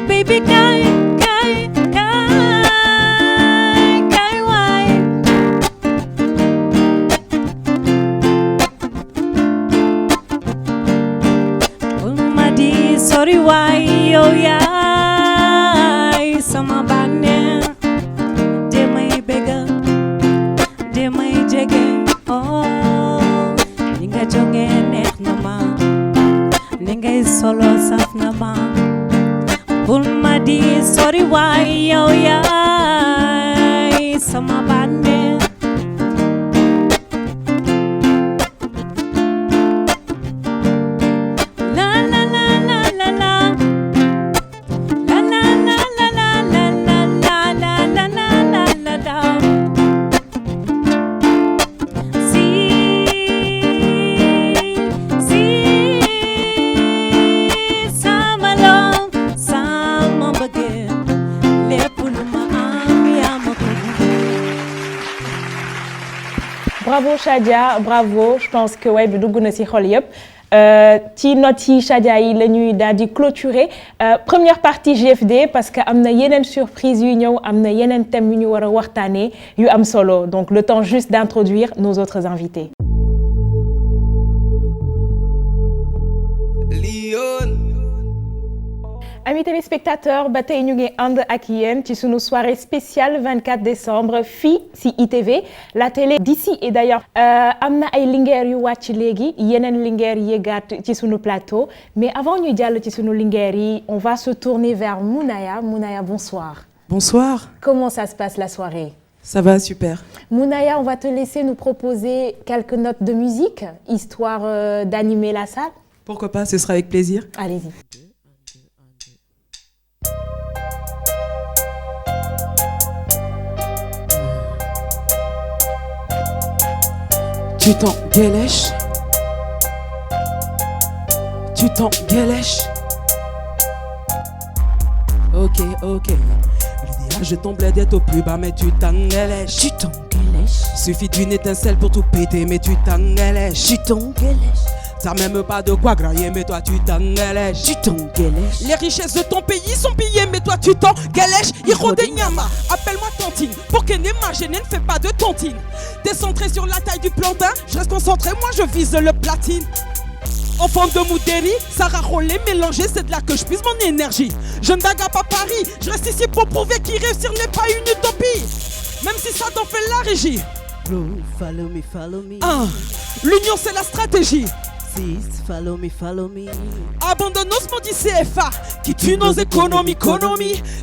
baby kaay kaay kaay kaay waay bul ma di sori waay yow yaay sama bànneex de may bégal de may Chadia bravo je pense que way bi dugg na ci xol yëpp ci note yi Chadia yi la ñuy daal di clôturer première partie GFD parce que am na yeneen surprise yu ñëw am na yeneen thèmes yu ñu war a waxtaanee yu am solo donc le temps juste d'introduire nos autres invités. Amis téléspectateurs ba tey ñu ngi ànd ak yéen ci sunu soirée spéciale 24 décembre fii ci ITV la télé d'ici et d'ailleurs am na ay lingeer yu wàcc léegi yeneen lingeer yéegaat ci sunu plateau mais avant ñu jàll ci sunu lingeer yi on va se tourner vers Mounaya. Mounaya, bonsoir. Bonsoir. Comment ça se passe la soirée? Ça va, super. Mounaya, on va te laisser nous proposer quelques notes de musique histoire d'animer la salle. Pourquoi pas, ce sera avec plaisir. Allez-y. Tu t'engueulèches. Tu t'engueulèches. Ok. L'idéal, je tombe d'être au plus bas, mais tu t'engueulèches. Tu t'engueulèches. Suffit d'une étincelle pour tout péter, mais tu t'engueulèches. Tu t'engueulèches. T'as même pas de quoi grailler, mais toi tu t'engueulèches. Tu t'engueulèches. Les richesses de ton pays sont pillées, mais toi tu t'engueulèches. Hiro de Nyama, appelle-moi Tantine. Pour que Nema, je ne fais pas de tontine. T'es centré sur la taille du plantain, je reste concentré, moi je vise le platine. Enfant de Moudéry, Sarah Rollet mélangé, c'est de là que je puise mon énergie. Je ne bagarre pas Paris, je reste ici pour prouver qu'y-réussir n'est pas une utopie. Même si ça t'en fait la régie. Bro, follow me. L'union c'est la stratégie. Sis, follow me. Abandonne ce maudit CFA qui tue nos économies.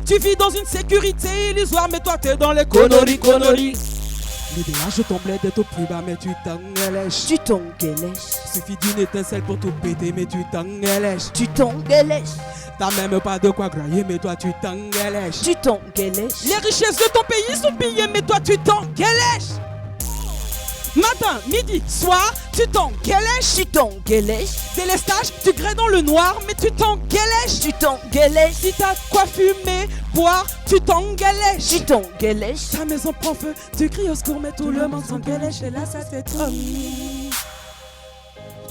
Tu vis dans une sécurité illusoire, mais toi t'es dans les conneries. L'idéal, je tombe d'être au plus bas, mais tu t'engueulèches. Tu t'engueulèches. Suffit d'une étincelle pour tout péter, mais tu t'engueulèches. Tu t'engueulèches. T'as même pas de quoi grailler, mais toi tu t'engueulèches. Tu t'engueulèches. Les richesses de ton pays sont pillées, mais toi tu t'engueulèches. Matin, midi, soir, tu t'engueulèches. Tu t'engueulèches. Délestage, tu grès dans le noir, mais tu t'engueulèches. Tu t'engueulèches. Si t'as quoi fumer, boire, tu t'engueulèches. Tu t'engueulèches. Ta maison prend feu, tu cries au secours, mais tout le monde s'engueulèche et là ça t'étonne.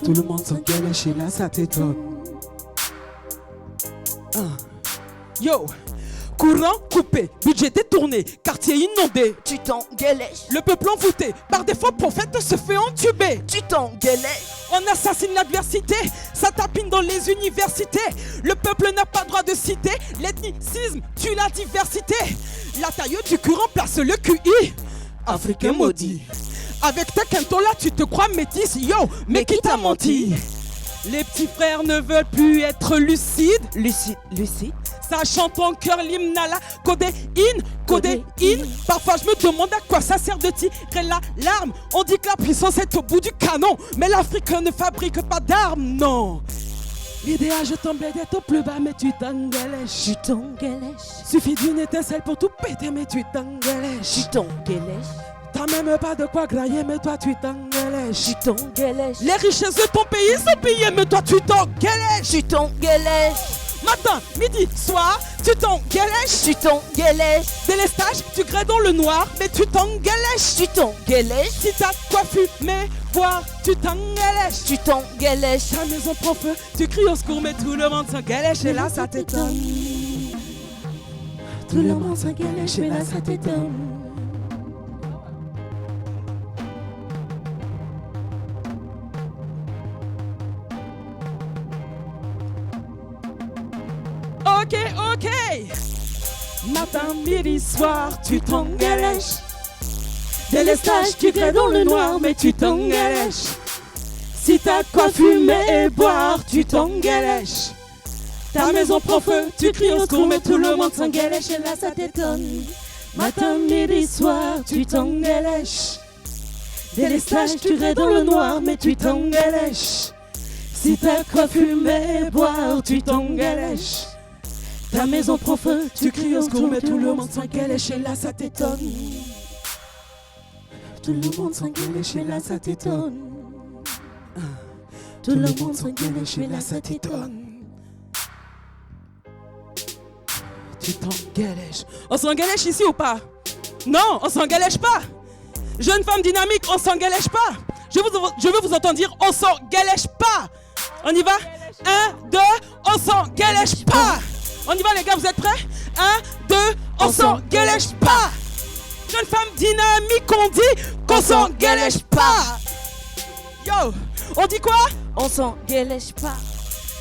Tout le monde s'engueulèche et là ça t'étonne. Yo! Courant coupé, budget détourné, quartier inondé. Tu t'engueulèches. Le peuple envoûté, par des faux prophètes se fait entuber. Tu t'engueulèches. On assassine l'adversité, ça tapine dans les universités. Le peuple n'a pas droit de citer, l'ethnicisme tue la diversité. La taille du cul remplace le QI. Africain maudit. Avec ta quintola, tu te crois métis, yo, mais qui t'a menti? Les petits frères ne veulent plus être lucides. Lucide. Sachant ton cœur l'hymne à la codéine. Parfois je me demande à quoi ça sert de tirer la larme. On dit que la puissance est au bout du canon, mais l'Afrique ne fabrique pas d'armes, non. L'idéal, je tombais d'être au plus bas, mais tu t'engueulèches. Tu t'engueulèches. Suffit d'une étincelle pour tout péter, mais tu t'engueulèches. Tu t'engueulèches. T'as même pas de quoi grailler, mais toi tu t'engueulèches. Tu t'engueulèches. Les richesses de ton pays sont pillées, mais toi tu t'engueulèches. Tu t'engueulèches. Matin, midi, soir, tu t'engueulèches. Tu t'engueulèches. Délestage, tu grès dans le noir, mais tu t'engueulèches. Tu t'engueulèches. Si t'as quoi fumer, boire, tu t'engueulèches. Tu t'engueulèches. Ta maison prend feu, tu cries au secours, mais tout le monde s'engueulèche et là ça t'étonne. Tout le monde s'engueulèche et là ça t'étonne. Ok. Matin, midi, soir, tu t'engueulèches. Délestage, tu grès dans le noir, mais tu t'engueulèches. Si t'as quoi fumer et boire, tu t'engueulèches. Ta maison prend feu, tu cries au secours, mais tout le monde s'engueulèche et là ça t'étonne. Matin, midi, soir, tu t'engueulèches. Délestage, tu grès dans le noir, mais tu t'engueulèches. Si t'as quoi fumer et boire, tu t'engueulèches. Ta maison prend feu, tu cries au secours, mais tout le monde s'engueulèche et là ça t'étonne. Tout le monde s'engueulèche et là ça t'étonne. Tout le monde s'engueulèche et là ça t'étonne. Tu t'engueulèches. On s'engueulèche ici ou pas? Non, on s'engueulèche pas. Jeune femme dynamique, on s'engalèche pas. Je veux vous entendre dire on s'engalèche pas. On y va? 1, 2, on s'engalèche pas. On y va les gars, vous êtes prêts? 1, 2, on s'engalèche pas. Jeune femme dynamique, on dit qu'on s'engalèche pas. Yo, on dit quoi? On s'engalèche pas.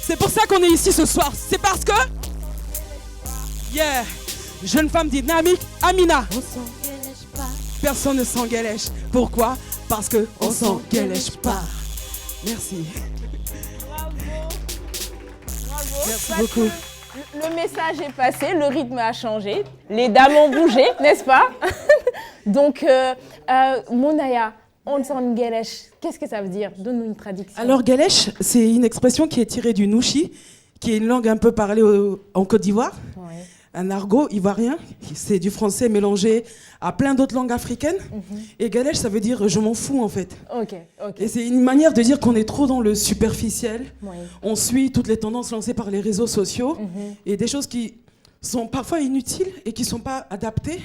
C'est pour ça qu'on est ici ce soir. C'est parce que... Yeah. Jeune femme dynamique, Amina. On s'engalèche pas. Personne ne s'engalèche. Pourquoi? Parce que on s'engalèche pas. Merci. Bravo. Merci Parce beaucoup. que le message est passé, le rythme a changé, les dames ont bougé, n'est-ce pas? Donc, Mounaya, on s'engalèche, qu'est-ce que ça veut dire? Donne-nous une traduction. Alors, galèche, c'est une expression qui est tirée du nouchi, qui est une langue un peu parlée en Côte d'Ivoire. Ouais. Un argot ivoirien, c'est du français mélangé à plein d'autres langues africaines. Et galèche, ça veut dire je m'en fous en fait. Ok. Et c'est une manière de dire qu'on est trop dans le superficiel. Oui. On suit toutes les tendances lancées par les réseaux sociaux et des choses qui sont parfois inutiles et qui ne sont pas adaptées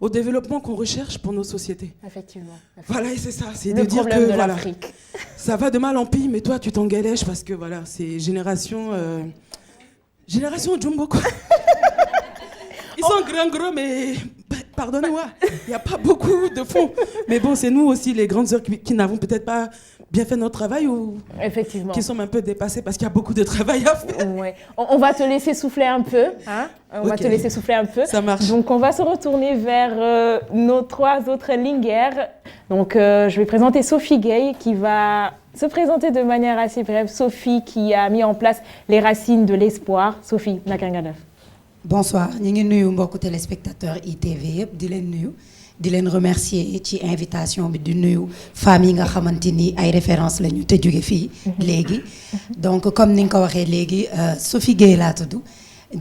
au développement qu'on recherche pour nos sociétés. Effectivement. Voilà, et c'est ça, c'est Le de dire problème que de voilà, l'Afrique. ça va de mal en pis, mais toi tu t'engalèches parce que voilà, c'est génération Jumbo quoi. Ils sont gros, mais pardonne-moi, il n'y a pas beaucoup de fonds. Mais bon, c'est nous aussi, les grandes sœurs, qui n'avons peut-être pas bien fait notre travail ou Effectivement. qui sommes un peu dépassés parce qu'il y a beaucoup de travail à faire. Ouais. On va te laisser souffler un peu. Hein? On va Ok. te laisser souffler un peu. Ça marche. Donc, on va se retourner vers nos 3 autres lingères. Donc, je vais présenter Sophie Gay qui va se présenter de manière assez brève. Sophie qui a mis en place les racines de l'espoir. Sophie, Nakangadef. Bonsoir, ñu ngi nuyu mbokku téléspectateurs ITV yëpp di leen nuyu di leen remercier ci invitation bi di nuyu femmes yi nga xamante ni ay références lañu te jóge fii léegi donc comme ni nga ko waxee léegi Sophie Gueye laa tudd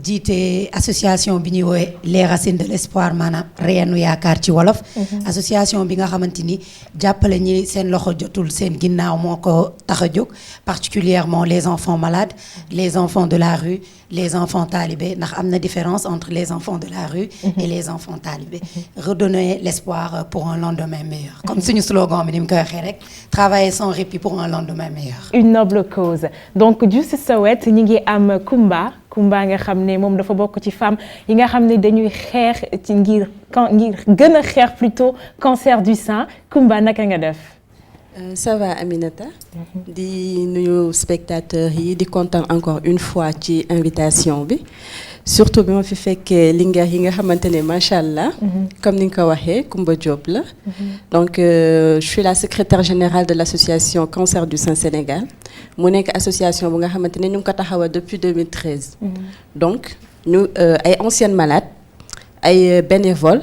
jiite association bi ñuy woowee les racines de l'espoir maanaam reenu yaakaar ci wolof association bi nga xamante ni jàppale ñi seen loxo jotul seen ginnaaw moo ko tax a jóg particulièrement les enfants malades les enfants de la rue les enfants talibés ndax am na différence entre les enfants de la rue et les enfants talibés redonner l'espoir pour un lendemain meilleur comme suñu slogan bi ni mu koy waxee rek travailler sans répit pour un lendemain meilleur. Une noble cause. Donc, juste Sowet, ñi ngi am Kumba nga xam ne moom dafa bokk ci femme yi nga xam ne dañuy xeex ci ngir gën a xeex plutôt cancer du sein. Kumba naka nga def? Ça va Aminata di nuyu spectateurs yi di kontaan encore une fois ci invitation bi surtout bi ma fi fekkee lingeer yi nga xamante ne macha allah comme ni nga ko waxee Koumba Diop la donc je suis la secrétaire générale de l'association Cancer du Sein Sénégal mu nekk association bu nga xamante ne ñu ngi ko taxawal depuis 2013 donc ñu ay anciennes malades ay bénévoles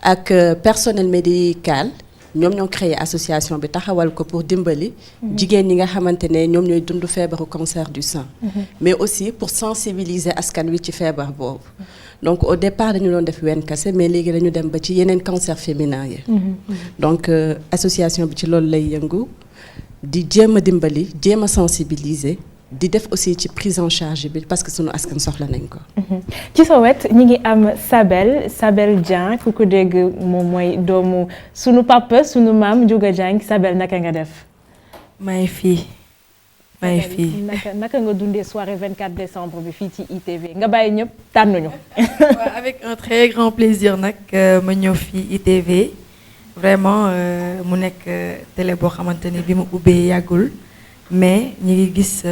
ak personnel médical ñoom ñoo créé association bi taxawal ko pour dimbali jigéen ñi nga xamante ne ñoom ñooy dund feebaru cancer du sein mais aussi pour sensibiliser askan wi ci feebar boobu donc au départ dañu doon def wenn kase mais léegi dañu dem ba ci yeneen cancer féminin yi donc association bi ci loolu lay yëngu di jéem a dimbali jéem a sensibiliser di def aussi ci prise en charge bi parce que sunu askan soxla nañ ko. ci sa wet ñi ngi am Sabel Dieng ku ko dégg moom mooy doomu sunu papa sunu maam Ndiouga Dieng Sabel naka nga def. may fii naka nga dundee soirée 24 décembre bi fii ci ITV nga bàyyi ñëpp tànnuñu. avec un très grand plaisir nag ma ñëw fii ITV vraiment mu nekk télé boo xamante ni bi mu ubbee yàggul. mais ñi ngi gis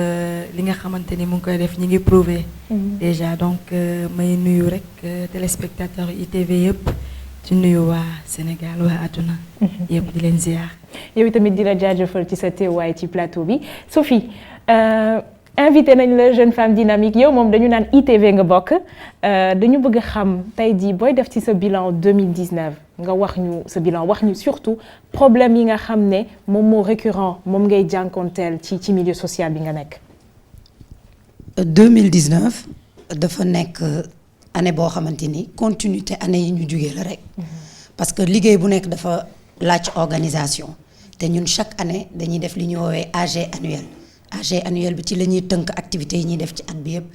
li nga xamante ni mu ngi koy def ñi ngi prouver déjà donc may nuyu rek téléspectateurs ITV yëpp ci nuyu waa Sénégal waa àdduna yëpp di leen ziar. yow tamit di la jaajëfal ci sa teewaay ci plateau bi Sophie invité nañ la jeune femme dynamique yow moom dañu naan ITV nga bokk dañu bëgg a xam tey jii booy def ci sa bilan 2019 nga wax ñu sa bilan wax ñu surtout problème yi nga xam ne moom moo récurrent moom ngay jànkonteel ci milieu social bi nga nekk. 2019 dafa nekk année boo xamante ni continuité année yi ñu jugee la rek parce que liggéey bu nekk dafa laaj organisation te ñun chaque année dañuy def li ñuy woowee AG annuel bi ci la ñuy tënk activités yi ñuy def ci at bi yëpp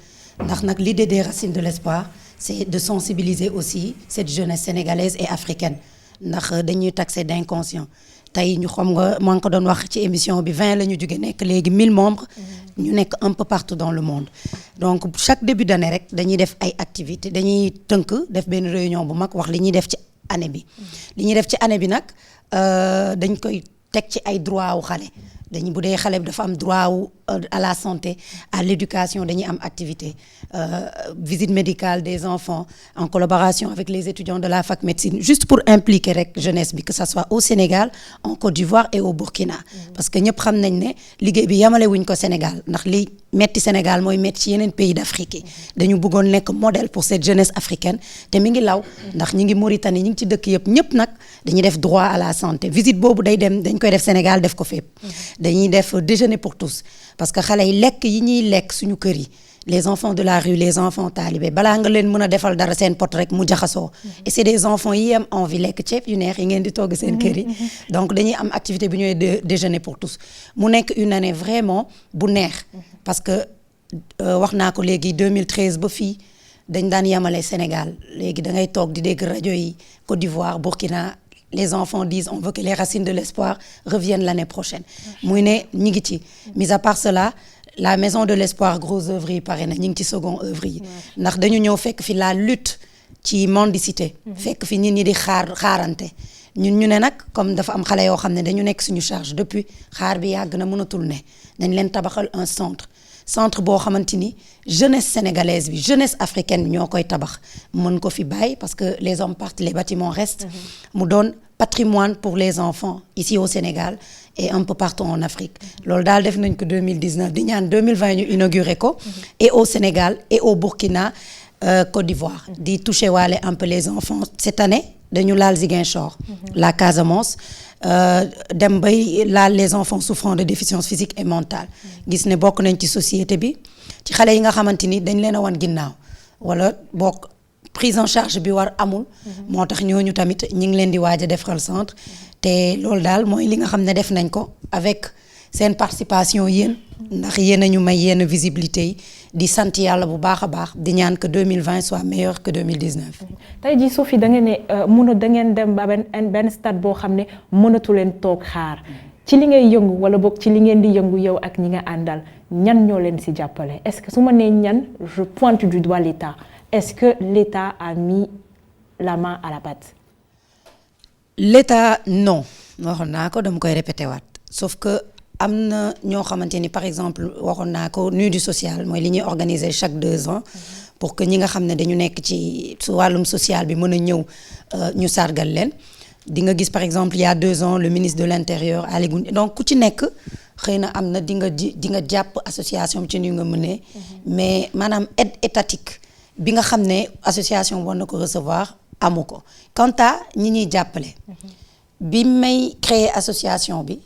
ndax nag l'idée des racines de l'espoir c'est de sensibiliser aussi cette jeunesse sénégalaise et africaine ndax dañuy taxé d'inconscient tey ñu xam nga maa ngi ko doon wax ci émission bi 20 la ñu jóge nekk léegi 1000 membres ñu nekk un peu partout dans le monde donc chaque début d'année rek dañuy def ay activités dañuy tënk def benn réunion bu mag wax li ñuy def ci année bi li ñuy def ci année bi nag dañ koy teg ci ay droit wu xale dañu bu dee xale bi dafa am droit wu à la santé à l'éducation dañuy am activité visite médicale des enfants en collaboration avec les étudiants de la fac médecine juste pour impliquer rek jeunesse bi que ça soit au Sénégal en Côte d'Ivoire et au Burkina parce que ñëpp xam nañ ne liggéey bi yamale wuñ ko Sénégal ndax li metti Sénégal mooy metti ci yeneen pays d'Afrique yi dañu bëggoon nekk modèle pour cette jeunesse africaine te mi ngi law ndax ñi ngi Mauritanie ñi ngi ci dëkk yëpp ñëpp nag dañuy def droit à la santé visite boobu dañ koy def Sénégal def ko fépp dañuy def déjeuner pour tous parce que xale yi lekk yi ñuy lekk suñu kër yi les enfants de la rue les enfants talibés balaa nga leen mën a defal dara seen pot rek mu jaxasoo et c'est des enfants yi am envie lekk ceeb yu neex yi ngeen di togg seen kër yi donc dañuy am activité bu ñuy déjeuner pour tous mu nekk une année vraiment bu neex parce que wax naa ko léegi 2013 ba fii dañ daan yemale Sénégal léegi da ngay toog di dégg rajo yi Côte d'Ivoire Burkina les enfants disent on veut que les racines de l'espoir reviennent l'année prochaine muy ne ñi ngi ci mis à part cela la maison de l'espoir gros œuvre yi pare na ñi ngi ci second œuvre yi ndax dañu ñëw fekk fi la lutte ci mendicité fekk fi nit ñi di xaarante ñun ñu ne nag comme dafa am xale yoo xam ne dañu nekk suñu charge depuis xaar bi yàgg na mënatul ne dañ leen tabaxal un centre boo xamante ni jeunesse sénégalaise bi jeunesse africaine bi ñoo koy tabax mën ko fi bàyyi parce que les hommes partent les bâtiments restent mu doon patrimoine pour les enfants ici au Sénégal et un peu partout en Afrique loolu daal def nañ ko 2019 di ñaan 2020 ñu inauguré ko et au Sénégal et au Burkina Côte d'Ivoire di toucher waale un peu les enfants cette année dañu laal Ziguinchor la Casamance dem bay laal les enfants souffrant de déficience physique et mentale gis ne bokk nañ ci société bi ci xale yi nga xamante ni dañ leen a wan ginnaaw wala bokk prise en charge bi war amul moo tax ñooñu tamit ñi ngi leen di waaj a defal centre te loolu daal mooy li nga xam ne def nañ ko avec seen participation yéen ndax yéen a ñu may yenn visibilité yi di sant yàlla bu baax a baax di ñaan que 2020 soit meilleur que 2019. tey jii Sophie da ngeen ne da ngeen dem ba benn stade boo xam ne mënatu leen toog xaar ci li ngay yëngu wala boog ci li ngeen di yëngu yow ak ñi nga àndal ñan ñoo leen si jàppale est-ce que su ma nee ñan je pointe du doigt l'État est-ce que l'État a mis la main à la pâte? L'État non waxoon naa ko dama koy répété waat sauf que am na ñoo xamante ni par exemple waxoon naa ko nuit du social mooy li ñuy organiser chaque 2 ans pour que ñi nga xam ne dañu nekk ci su wàllum social bi mën a ñëw ñu sargal leen di nga gis par exemple il y a 2 ans le ministre de l'Intérieur Aly Ngouille donc ku ci nekk xëy na am na di nga jàpp association bi ci ni nga mënee mais maanaam aide étatique bi nga xam ne association war na ko recevoir amu ko quant à ñi ñuy jàppale bi may créer association bi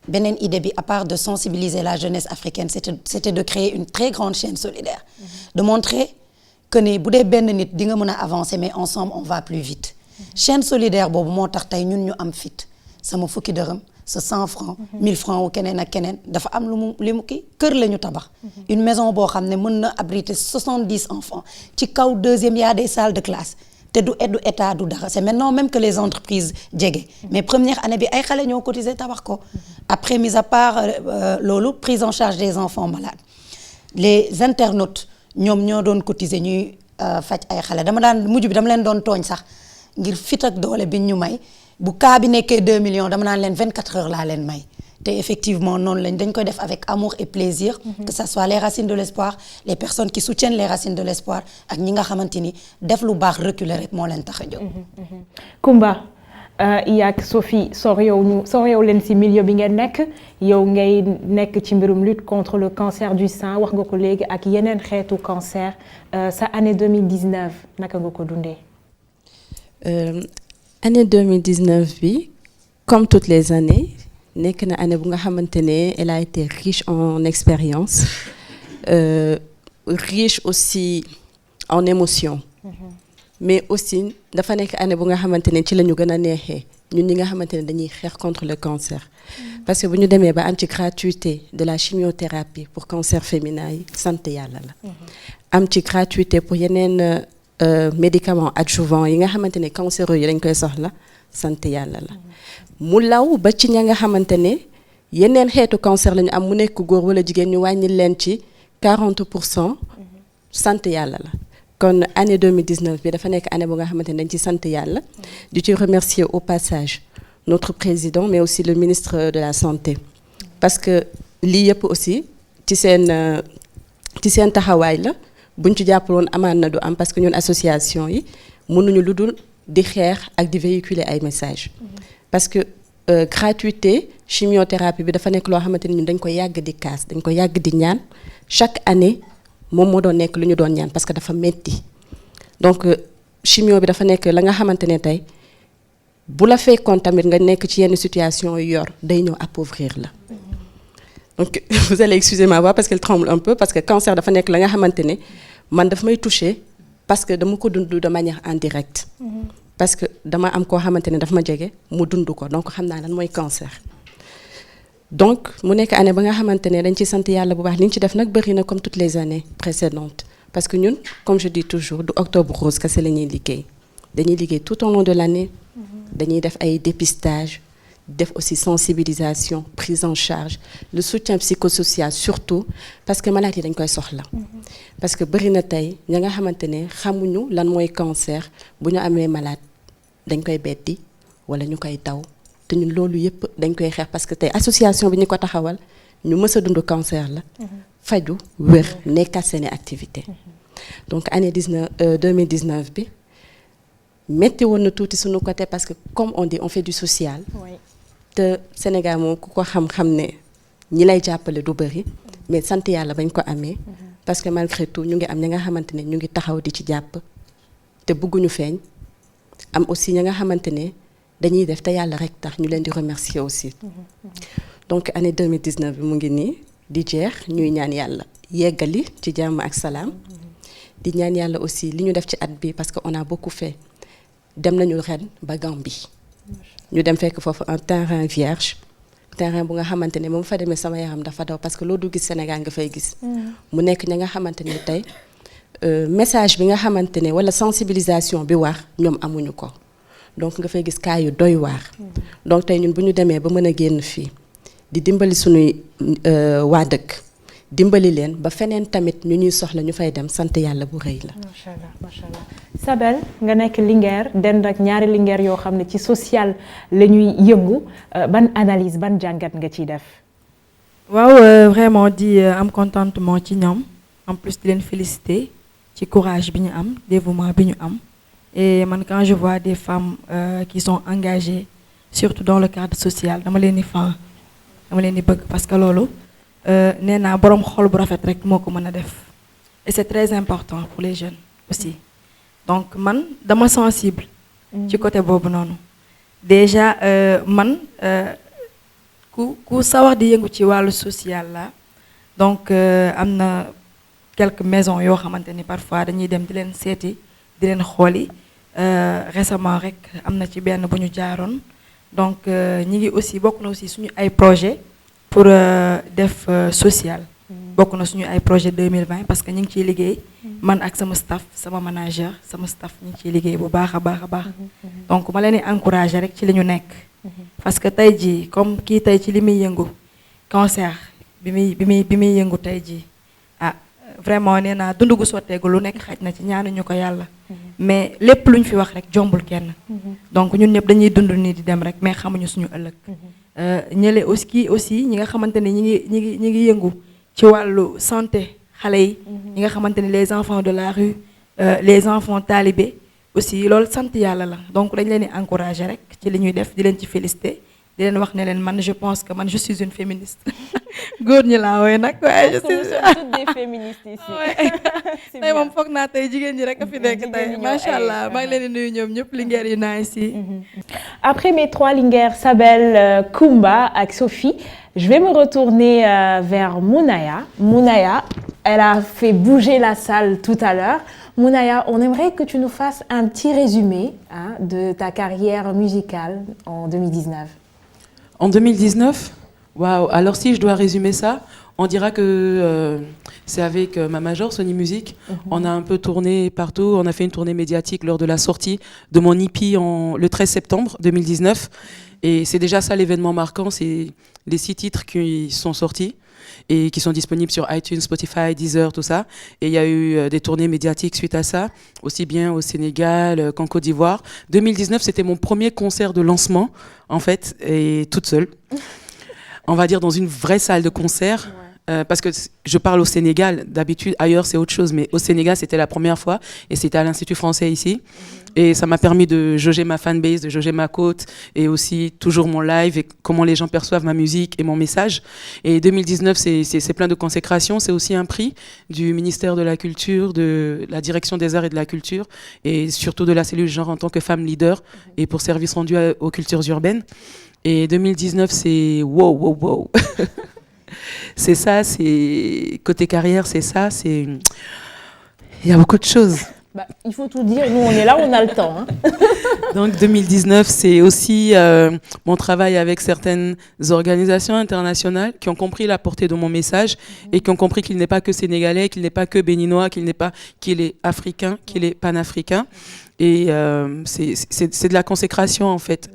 beneen idée bi à part de sensibiliser la jeunesse africaine c'était de créer une très grande chaîne solidaire de montrer que ne bu dee benn nit di nga mën a avancer mais ensemble on va plus vite chaîne solidaire boobu moo tax tey ñun ñu am fit sama fukki dërëm sa 100 francs 1000 francs wu keneen ak keneen dafa am li mu kii kër la ñu tabax une maison boo xam ne mën na abriter 70 enfants ci kaw deuxième y a des salles de classe te du état du dara c'est maintenant même que les entreprises jege mais première année bi ay xale ñoo cotiser tabax ko après mis à part loolu prise en charge des enfants malades les internautes ñoom ñoo doon cotiser ñuy faj ay xale dama leen doon tooñ sax ngir fit ak doole bi ñu may bu cas bi nekkee 2 millions dama naan leen 24 heures laa leen may te effectivement noonu lañ dañ koy def avec amour et plaisir que ça soit les racines de l'espoir les personnes qui soutiennent les racines de l'espoir ak ñi nga xamante ni def lu baax reculer rek moo leen tax a jóg. Kumba yaak Sophie soriw leen ci milieu bi ngeen nekk yow ngay nekk ci mbirum lutte contre le cancer du sein wax nga ko léegi ak yeneen xeetu cancer sa année 2019 naka nga ko dundee. Année 2019 bi comme toutes les années nekk na année bu nga xamante ne elle a été riche en expérience riche aussi en émotions mais aussi dafa nekk année bu nga xamante ne ci la ñu gën a neexee ñun ñi nga xamante ne dañuy xeex contre le cancer parce que bu ñu demee ba am ci gratuité de la chimiothérapie pour cancer féminin yi sant yàlla la am ci gratuité pour yeneen médicaments adjuvants yi nga xamante ne cancéreux yi dañ koy soxla sant yàlla la mu law ba ci ña nga xamante ne yeneen xeetu cancer la ñu am mu nekk góor wala jigéen ñu wàññi leen ci 40% sant yàlla la kon année 2019 bi dafa nekk année bu nga xamante ne dañ ci sant yàlla di ci remercier au passage notre président mais aussi le ministre de la santé parce que lii yëpp aussi ci seen taxawaay la buñ ci jàppaloon amaan na du am parce que ñun association yi mënuñu lu dul di xeex ak di véhiculer ay messages parce que gratuité chimiothérapie bi dafa nekk loo xamante ni ñun dañ ko yàgg di kaas dañ ko yàgg di ñaan chaque année moom moo doon nekk lu ñu doon ñaan parce que dafa metti donc chimio bi dafa nekk la nga xamante ne tey bu la fekkoon tamit nga nekk ci yenn situation yu yor day ñëw appauvrir la donc vous allez excuser ma voix parce qu'elle tremble un peu parce que cancer dafa nekk la nga xamante ne man daf may toucher parce que dama ko dund de manière indirecte parce que dama am koo xamante ne daf ma jege mu dund ko donc xam naa lan mooy cancer donc mu nekk année ba nga xamante ne dañ ci sant yàlla bu baax li ñu ci def nag bëri na comme toutes les années précédentes parce que ñun comme je dis toujours du octobre rose kese la ñuy liggéey dañuy liggéey tout au long de l'année dañuy def ay dépistage def aussi sensibilisation prise en charge le soutien psychosocial surtout parce que malade yi dañ koy soxla parce que bëri na tey ña nga xamante ne xamuñu lan mooy cancer bu ñu amee malade dañ koy beddi wala ñu koy daw te ñun loolu yëpp dañ koy xeex parce que tey association bi ñu ko taxawal ñu mës a dund cancer la faju wér nekkaat seeni activité donc année 2019 bi metti woon na tuuti suñu côté parce que comme on dit on fait du social te Sénégal moom ku ko xam-xam ne ñi lay jàppale du bëri mais sant yàlla bañ ko amee parce que malgré tout ñu ngi am ñi nga xamante ne ñu ngi taxaw di ci jàpp te bëgguñu feeñ am aussi ñi nga xamante ne dañuy def te yàlla rek tax ñu leen di remercier aussi donc année 2019 bi mu ngi nii di jeex ñuy ñaan yàlla yeggali ci jàmm ak salaam di ñaan yàlla aussi li ñu def ci at bi parce que on a beaucoup fait dem nañu ren ba Gambie ñu dem fekk foofu un terrain vierge terrain bu nga xamante ne moom fa demee sama yaram dafa daw parce que loo du gis Sénégal nga fay gis mu nekk ña nga xamante ne tey message bi nga xamante ne wala sensibilisation bi war ñoom amuñu ko donc nga fay gis cas yu doy waar donc tey ñun bu ñu demee ba mën a génn fii di dimbali suñuy waa dëkk dimbali leen ba feneen tamit ñu ñuy soxla ñu fay dem sant yàlla bu rëy la. macha allah macha allah Sabel nga nekk Linguère dend ak ñaari Linguère yoo xam ne ci social la ñuy yëngu ban analyse ban jàngat nga ciy def. waaw vraiment di am contentement ci ñoom en plus di leen féliciter ci courage bi ñu am dévouement bi ñu am et man quand je vois des femmes qui sont engagées surtout dans le cadre social dama leen di fan dama leen di bëgg parce que loolu. nee naa boroom xol bu rafet rek moo ko mën a def et c'est très important pour les jeunes aussi donc man dama sensible ci côté boobu noonu déjà man ku sawar di yëngu ci wàllu social la donc am na quelques maisons yoo xamante ni parfois dañuy dem di leen seeti di leen xooli récemment rek am na ci benn bu ñu jaaroon donc ñi ngi aussi bokk na aussi suñu ay projet pour def social bokk na suñu ay projet 2020 parce que ñu ngi ciy liggéey man ak sama staff sama manager sama staff ñu ngi ciy liggéey bu baax a baax a baax donc ma leen di encourager rek ci li ñu nekk parce que tey jii comme kii tey ci li muy yëngu cancer bi muy yëngu tey jii ah vraiment nee naa dund gu sotteegu lu nekk xaj na ci ñaanuñu ko yàlla mais lépp lu ñu fi wax rek jombul kenn donc ñun ñëpp dañuy dund nii di dem rek mais xamuñu suñu ëllëg ñële aussi ñi nga xamante ne ñi ngi yëngu ci wàllu santé xale yi ñi nga xamante ne les enfants de la rue les enfants talibés aussi loolu sant yàlla la donc dañ leen di encourager rek ci li ñuy def di leen ci féliciter di leen wax ne leen man je pense que man je suis une féministe góor ñi laa wooye nag waaye je suis toutes des féministes ici tey moom foog naa tey jigéen ñi rek a fi nekk tey macha allah maa ngi leen di nuyu ñoom ñëpp Linguère yu naa ici. Après mes trois Linguère Sabel Koumba ak Sophie je vais me retourner vers Mounaya. Mounaya, elle a fait bouger la salle tout à l'heure. Mounaya, on aimerait que tu nous fasses un petit résumé de ta carrière musicale en 2019. En 2019, Waouh, alors si je dois résumer ça, on dira que c'est avec ma major, Sony Music. On a un peu tourné partout. On a fait une tournée médiatique lors de la sortie de mon EP le 13 septembre 2019. Et c'est déjà ça l'événement marquant, c'est les 6 titres qui sont sortis et qui sont disponibles sur iTunes, Spotify, Deezer, tout ça. Et il y a eu des tournées médiatiques suite à ça, aussi bien au Sénégal qu'en Côte d'Ivoire. 2019, c'était mon premier concert de lancement, en fait, et toute seule. On va dire dans une vraie salle de concert. Parce que je parle au Sénégal, d'habitude ailleurs c'est autre chose, mais au Sénégal c'était la première fois et c'était à l'Institut français ici. Et ça m'a permis de jauger ma fanbase, de jauger ma cote et aussi toujours mon live et comment les gens perçoivent ma musique et mon message. Et 2019 c'est plein de consécrations, c'est aussi un prix du ministère de la Culture, de la Direction des Arts et de la Culture et surtout de la cellule genre en tant que femme leader et pour service rendu aux cultures urbaines. Et 2019 c'est wow. C'est ça, c'est côté carrière, c'est ça, c'est il y a beaucoup de choses. Bah, il faut tout dire, nous on est là, on a le temps. Hein. Donc 2019, c'est aussi mon travail avec certaines organisations internationales qui ont compris la portée de mon message et qui ont compris qu'il n'est pas que sénégalais, qu'il n'est pas que béninois, qu'il est africain, qu'il est panafricain. Et c'est de la consécration en fait.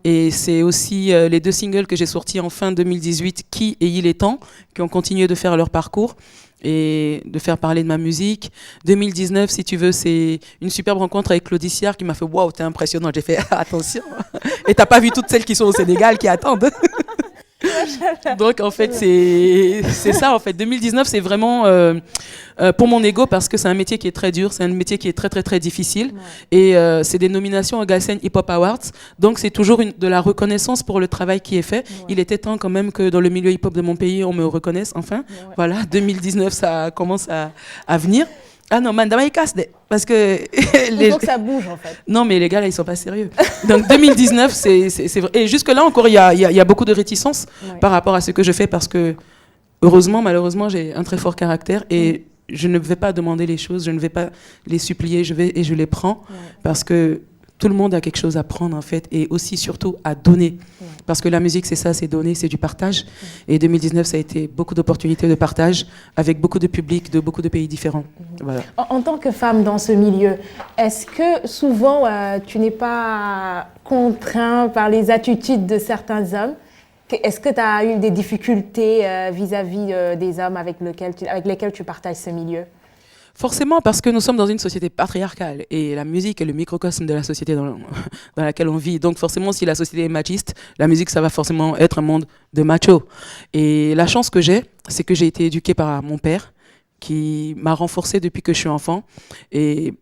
Et c'est aussi les 2 singles que j'ai sortis en fin 2018, Qui et Il est temps, qui ont continué de faire leur parcours et de faire parler de ma musique. 2019, si tu veux, c'est une superbe rencontre avec Claudie Siard qui m'a fait « Waouh, t'es impressionnant ». J'ai fait « Attention ». Et t'as pas vu toutes celles qui sont au Sénégal qui attendent. Donc en fait c'est ça en fait. 2019 c'est vraiment pour mon ego parce que c'est un métier qui est très dur, c'est un métier qui est très très très difficile et c'est des nominations aux Galsen Hip Hop Awards, donc c'est toujours de la reconnaissance pour le travail qui est fait. Il était temps quand même que dans le milieu hip hop de mon pays on me reconnaisse enfin. Voilà, 2019 ça commence à venir. Ah non, man, il casse parce que il faut que ça bouge en fait. Non, mais les gars là, ils sont pas sérieux. Donc 2019, c'est vrai. Et jusque là encore, il y a beaucoup de réticence par rapport à ce que je fais parce que heureusement, malheureusement, j'ai un très fort caractère et je ne vais pas demander les choses, je ne vais pas les supplier, je les prends parce que tout le monde a quelque chose à prendre en fait et aussi surtout à donner. Parce que la musique c'est ça, c'est donner, c'est du partage. Et 2019 ça a été beaucoup d'opportunités de partage avec beaucoup de publics de beaucoup de pays différents. Voilà. En tant que femme dans ce milieu, est-ce que souvent tu n'es pas contraint par les attitudes de certains hommes? Est-ce que tu as eu des difficultés vis-à-vis des hommes avec lesquels tu partages ce milieu? Forcément, parce que nous sommes dans une société patriarcale et la musique est le microcosme de la société dans laquelle on vit. Donc forcément, si la société est machiste, la musique, ça va forcément être un monde de machos. Et la chance que j'ai, c'est que j'ai été éduquée par mon père qui m'a renforcée depuis que je suis enfant. Et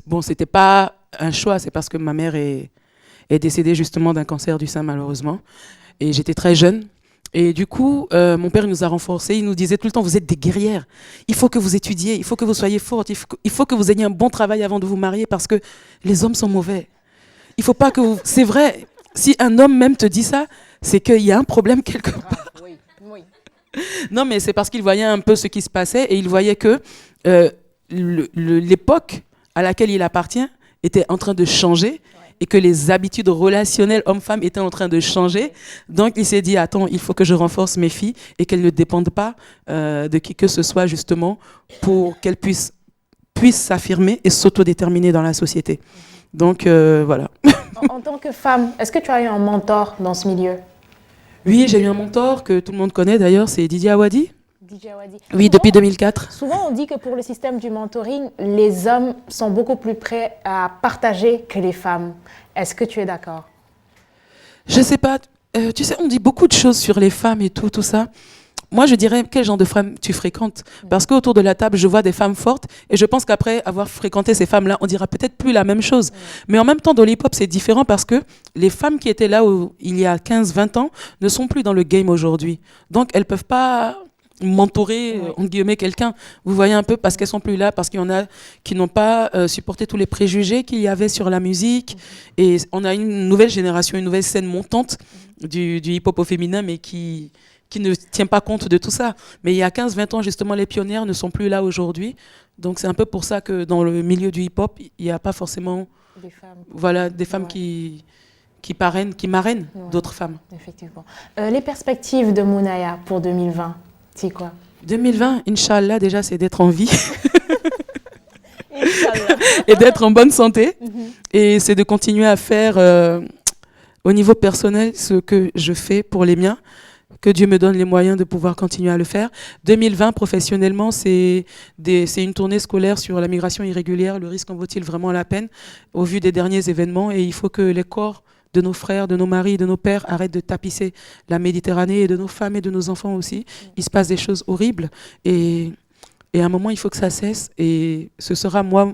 bon, c'était pas un choix, c'est parce que ma mère est décédée justement d'un cancer du sein malheureusement. Et j'étais très jeune. Et du coup, mon père nous a renforcés, il nous disait tout le temps, vous êtes des guerrières, il faut que vous étudiez, il faut que vous soyez fortes, il faut que vous ayez un bon travail avant de vous marier parce que les hommes sont mauvais. Il faut pas que vous... C'est vrai, si un homme même te dit ça, c'est qu'il y a un problème quelque part. Oui. Non, mais c'est parce qu'il voyait un peu ce qui se passait et il voyait que l'époque à laquelle il appartient était en train de changer. Et que les habitudes relationnelles hommes-femmes étaient en train de changer. Donc, il s'est dit, attends, il faut que je renforce mes filles et qu'elles ne dépendent pas de qui que ce soit, justement, pour qu'elles puissent s'affirmer et s'autodéterminer dans la société. Donc, voilà. En tant que femme, est-ce que tu as eu un mentor dans ce milieu? Oui, j'ai eu un mentor que tout le monde connaît d'ailleurs, c'est Didier Awadi. Oui, Souvent, depuis 2004. Souvent, on dit que pour le système du mentoring, les hommes sont beaucoup plus prêts à partager que les femmes. Est-ce que tu es d'accord? Je sais pas. Tu sais, on dit beaucoup de choses sur les femmes et tout ça. Moi, je dirais, quel genre de femmes tu fréquentes? Parce qu'autour de la table, je vois des femmes fortes et je pense qu'après avoir fréquenté ces femmes-là, on dira peut-être plus la même chose. Mais en même temps, dans l'hip-hop, c'est différent parce que les femmes qui étaient là il y a 15-20 ans ne sont plus dans le game aujourd'hui. Donc, elles peuvent pas mentorer, entre guillemets, quelqu'un. Vous voyez un peu, parce qu'elles sont plus là, parce qu'il y en a qui n'ont pas supporté tous les préjugés qu'il y avait sur la musique. Et on a une nouvelle génération, une nouvelle scène montante du hip-hop au féminin, mais qui ne tient pas compte de tout ça. Mais il y a 15-20 ans, justement, les pionnières ne sont plus là aujourd'hui. Donc c'est un peu pour ça que dans le milieu du hip-hop, il n'y a pas forcément des femmes qui qui marraine d'autres femmes. Effectivement. Les perspectives de Mounaya pour 2020, c'est quoi? 2020, Inch'Allah, déjà, c'est d'être en vie. Et d'être en bonne santé. Et c'est de continuer à faire, au niveau personnel, ce que je fais pour les miens. Que Dieu me donne les moyens de pouvoir continuer à le faire. 2020, professionnellement, c'est une tournée scolaire sur la migration irrégulière. Le risque en vaut-il vraiment la peine au vu des derniers événements? Et il faut que les corps de nos frères, de nos maris, de nos pères arrêtent de tapisser la Méditerranée, et de nos femmes et de nos enfants aussi. Il se passe des choses horribles. Et à un moment, il faut que ça cesse. Et ce sera, moi,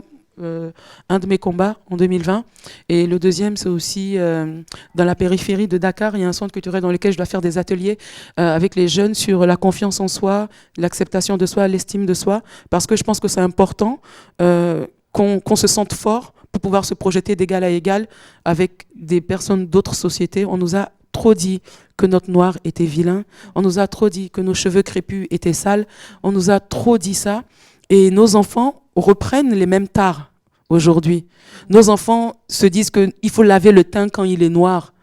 un de mes combats en 2020. Et le deuxième, c'est aussi dans la périphérie de Dakar, il y a un centre culturel dans lequel je dois faire des ateliers avec les jeunes sur la confiance en soi, l'acceptation de soi, l'estime de soi, parce que je pense que c'est important qu'on se sente fort pour pouvoir se projeter d'égal à égal avec des personnes d'autres sociétés. On nous a trop dit que notre noir était vilain, on nous a trop dit que nos cheveux crépus étaient sales, on nous a trop dit ça, et nos enfants reprennent les mêmes tares aujourd'hui. Nos enfants se disent qu'il faut laver le teint quand il est noir.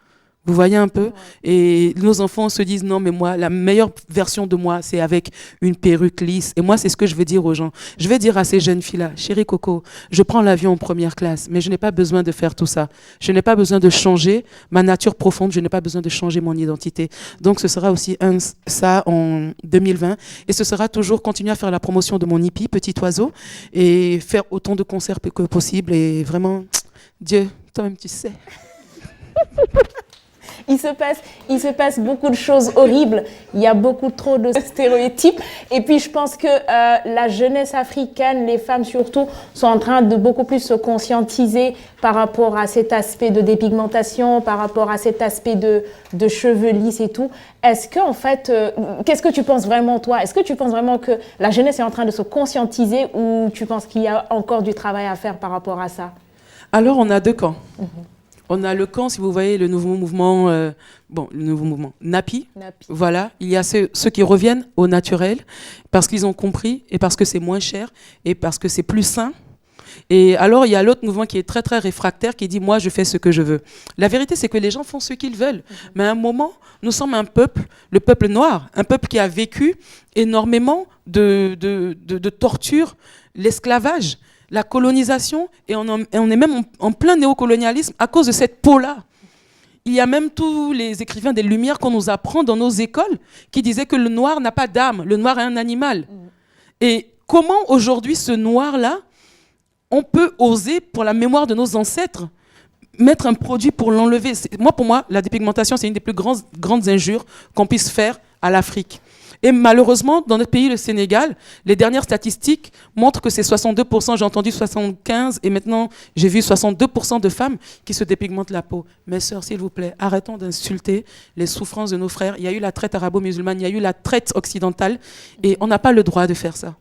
Vous voyez un peu? Et nos enfants se disent non, mais moi, la meilleure version de moi, c'est avec une perruque lisse. Et moi, c'est ce que je veux dire aux gens. Je vais dire à ces jeunes filles-là, chérie Coco, je prends l'avion en première classe, mais je n'ai pas besoin de faire tout ça. Je n'ai pas besoin de changer ma nature profonde, je n'ai pas besoin de changer mon identité. Donc, ce sera aussi ça en 2020. Et ce sera toujours continuer à faire la promotion de mon hippie, Petit Oiseau, et faire autant de concerts que possible. Et vraiment, Dieu, toi-même, tu sais. Il se passe beaucoup de choses horribles. Il y a beaucoup trop de stéréotypes. Et puis, je pense que la jeunesse africaine, les femmes surtout, sont en train de beaucoup plus se conscientiser par rapport à cet aspect de dépigmentation, par rapport à cet aspect de cheveux lisses et tout. Est-ce que, en fait, qu'est-ce que tu penses vraiment, toi? Est-ce que tu penses vraiment que la jeunesse est en train de se conscientiser ou tu penses qu'il y a encore du travail à faire par rapport à ça? Alors, on a deux camps. On a le camp, si vous voyez, le nouveau mouvement, Napi. Voilà, il y a ceux qui reviennent au naturel parce qu'ils ont compris et parce que c'est moins cher et parce que c'est plus sain. Et alors, il y a l'autre mouvement qui est très, très réfractaire qui dit « moi, je fais ce que je veux ». La vérité, c'est que les gens font ce qu'ils veulent. Mais à un moment, nous sommes un peuple, le peuple noir, un peuple qui a vécu énormément de torture, l'esclavage, la colonisation, et on est même en plein néocolonialisme à cause de cette peau-là. Il y a même tous les écrivains des Lumières qu'on nous apprend dans nos écoles qui disaient que le noir n'a pas d'âme, le noir est un animal. Et comment aujourd'hui ce noir-là, on peut oser, pour la mémoire de nos ancêtres, mettre un produit pour l'enlever? Pour moi, la dépigmentation, c'est une des plus grandes injures qu'on puisse faire à l'Afrique. Et malheureusement, dans notre pays, le Sénégal, les dernières statistiques montrent que c'est 62%, j'ai entendu 75%, et maintenant j'ai vu 62% de femmes qui se dépigmentent la peau. Mes sœurs, s'il vous plaît, arrêtons d'insulter les souffrances de nos frères. Il y a eu la traite arabo-musulmane, il y a eu la traite occidentale, et on n'a pas le droit de faire ça.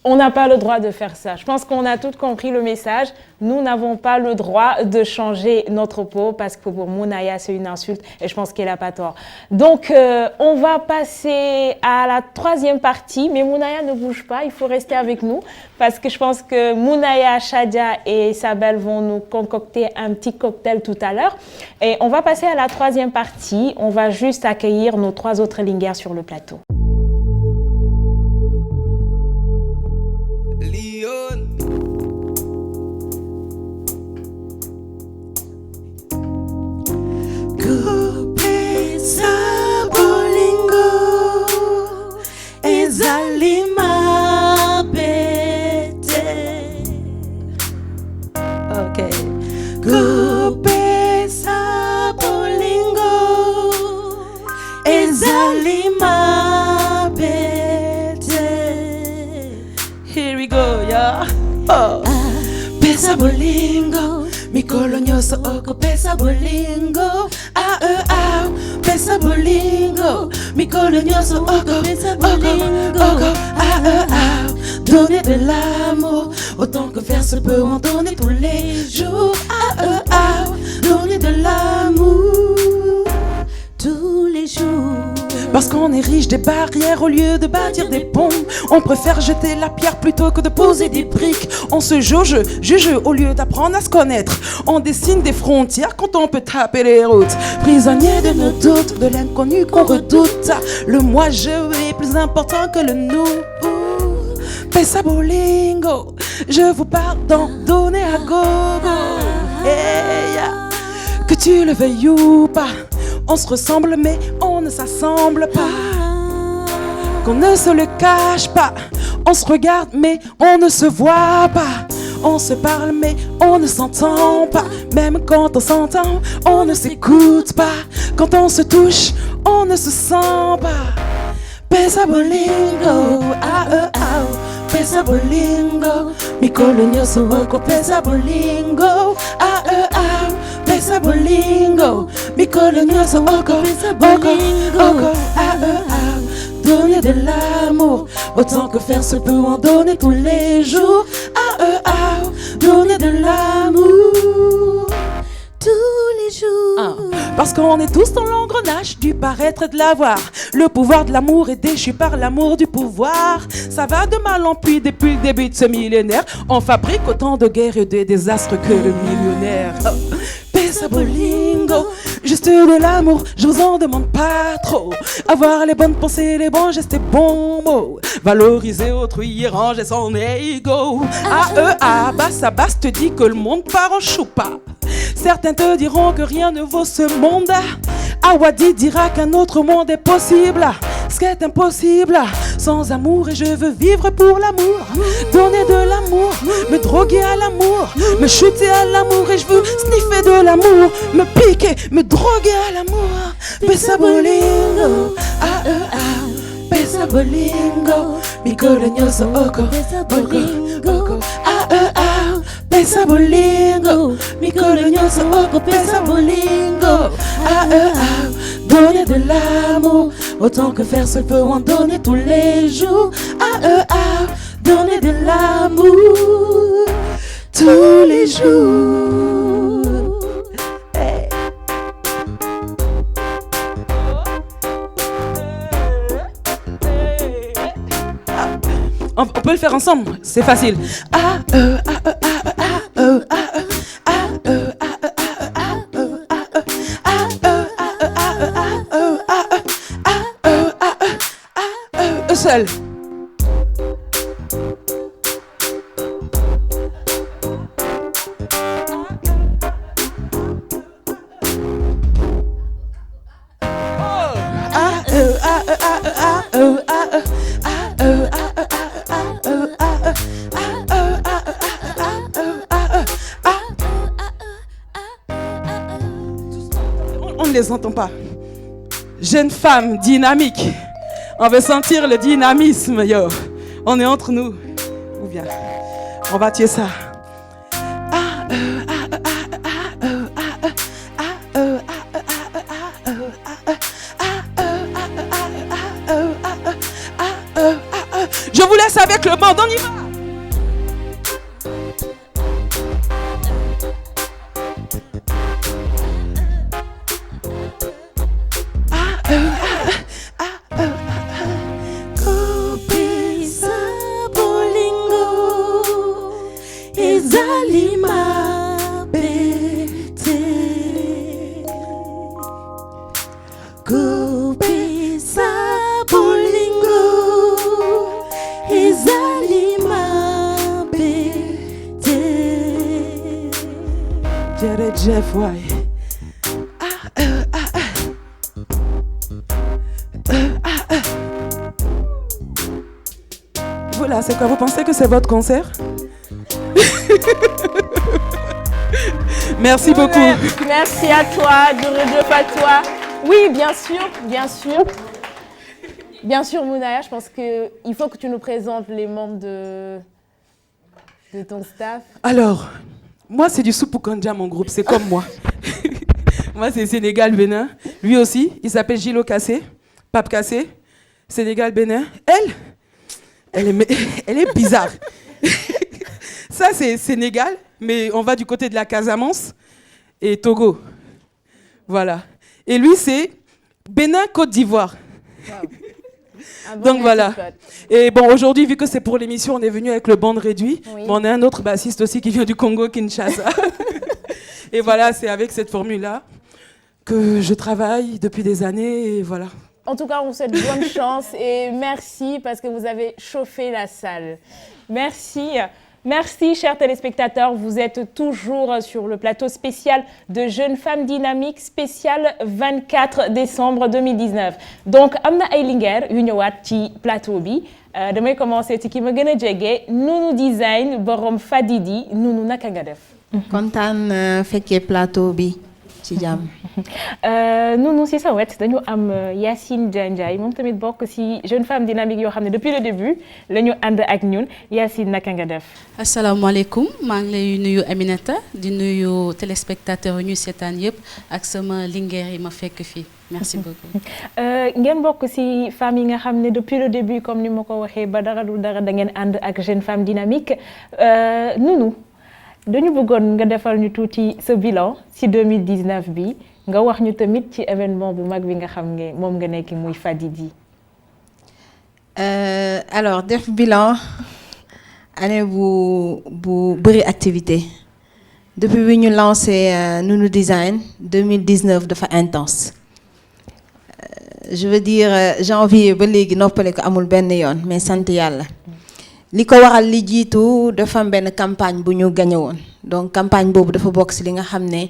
On n'a pas le droit de faire ça. Je pense qu'on a tous compris le message. Nous n'avons pas le droit de changer notre peau parce que pour Mounaya, c'est une insulte et je pense qu'elle n'a pas tort. Donc, on va passer à la troisième partie. Mais Mounaya, ne bouge pas, il faut rester avec nous parce que je pense que Mounaya, Shadia et Isabelle vont nous concocter un petit cocktail tout à l'heure. Et on va passer à la troisième partie. On va juste accueillir nos 3 autres linguères sur le plateau. Here we go, yeah. Oh. Pesa bolingo, mikolo nyoso oko pesa bolingo. Pesa bolingo, mikolo nyoso oko pesa bolingo. Donner de l'amour, autant que faire se peut en donner tous les jours. Donner de l'amour tous les jours. Parce qu'on érige des barrières au lieu de bâtir des ponts. On préfère jeter la pierre plutôt que de poser des briques. On se juge au lieu d'apprendre à se connaître. On dessine des frontières quand on peut taper les routes. Prisonnier de nos doutes, de l'inconnu qu'on redoute. Le moi-je est plus important que le nous. Pesa bolingo, je vous pardonne, donnez à gogo. Hey, que tu le veuilles ou pas, on se ressemble mais on ne s'assemble pas. Qu'on ne se le cache pas, on se regarde mais on ne se voit pas. On se parle mais on ne s'entend pas. Même quand on s'entend, on ne s'écoute pas. Quand on se touche, on ne se sent pas. Pesa bolingo, pesa bolingo, mi colonioso oko pesa bolingo, pesa bolingo, mi colonioso oko pesa bolingo, donner de l'amour, autant que faire se peut en donner tous les jours, donner de l'amour. Tous les jours. Parce qu'on est tous dans l'engrenage du paraître et de l'avoir. Le pouvoir de l'amour est déchu par l'amour du pouvoir. Ça va de mal en pis depuis le début de ce millénaire. On fabrique autant de guerres et de désastres que le millionnaire. Pesa bolingo, juste de l'amour, je vous en demande pas trop. Avoir les bonnes pensées, les bons gestes et bons mots. Valoriser autrui et ranger son ego. Basse te dit que le monde part en choupa. Certains te diront que rien ne vaut ce monde. Awadi dira qu'un autre monde est possible. Ce qui est impossible sans amour, et je veux vivre pour l'amour. Donner de l'amour, me droguer à l'amour, me shooter à l'amour, et je veux sniffer de l'amour, me piquer, me droguer à l'amour. Pesa bolingo, pesa bolingo, mi colonioso oko, oko, pesa bolingo, mi colonioso oko, pesa bolingo, donner de l'amour, autant que faire se peut en donner tous les jours, donner de l'amour, tous les jours. Hey. On peut le faire ensemble, c'est facile. Seul. On ne les entend pas. Jeune femme dynamique. On veut sentir le dynamisme, yo. On est entre nous. Ou bien, on va tuer ça. Je vous laisse avec le monde, on y va. Jeff, ouais. Voilà, c'est quoi? Vous pensez que c'est votre concert? Merci beaucoup. Merci à toi, de Patois. Oui, bien sûr, bien sûr. Bien sûr, Mounaya, je pense qu'il faut que tu nous présentes les membres de ton staff. Alors, moi, c'est du Soupou Kandja, mon groupe, c'est comme moi. Moi, c'est Sénégal-Bénin. Lui aussi, il s'appelle Gilo Kassé, Pape Kassé, Sénégal-Bénin. Elle est bizarre. Ça, c'est Sénégal, mais on va du côté de la Casamance et Togo. Voilà. Et lui, c'est Bénin-Côte d'Ivoire. Wow. Donc voilà. Et bon, aujourd'hui, vu que c'est pour l'émission, on est venu avec le band réduit. Oui. Mais on a un autre bassiste aussi qui vient du Congo, Kinshasa. Et voilà, c'est avec cette formule-là que je travaille depuis des années. Et voilà. En tout cas, on vous souhaite bonne chance et merci parce que vous avez chauffé la salle. Merci. Merci, chers téléspectateurs. Vous êtes toujours sur le plateau spécial de Jeunes Femmes Dynamiques, spécial 24 décembre 2019. Donc, amna ay linguère yu ñëwaat ci plateau bi. Damay commencer ci ki ma gën a jege Nounou Design borom Fadidi. Nounou naka nga def? Kontaan fekkee plateau bi ci jàmm. Nounou si sa wet dañu am Yacine Diandiaye moom tamit bokk ci Jeunes Femmes Dynamiques yoo xam ne depuis le début la ñu ànd ak ñun. Yacine naka nga def? asalaamaaleykum maa ngi lay nuyu Aminata di nuyu téléspectateurs yu ñu seetaan yëpp ak sama linguère yi ma fekk fii merci beaucoup. ngeen bokk ci femmes yi nga xam ne depuis le début comme ni ma ko waxee ba dara du dara da ngeen ànd ak Jeunes Femmes Dynamiques Nounou dañu bëggoon nga defal ñu tuuti sa bilan ci 2019 bi nga wax ñu tamit ci événement bu mag bi nga xam ne moom nga nekk muy Fadidi. Alors def bilan année bu bëri activité depuis bi ñu lancé Nounou Design 2019 dafa intense je veux dire janvier ba léegi noppale ko amul benn yoon mais sant yàlla. li ko waral li jiitu dafa am benn campagne bu ñu gagné woon donc campagne boobu dafa bokk ci li nga xam ne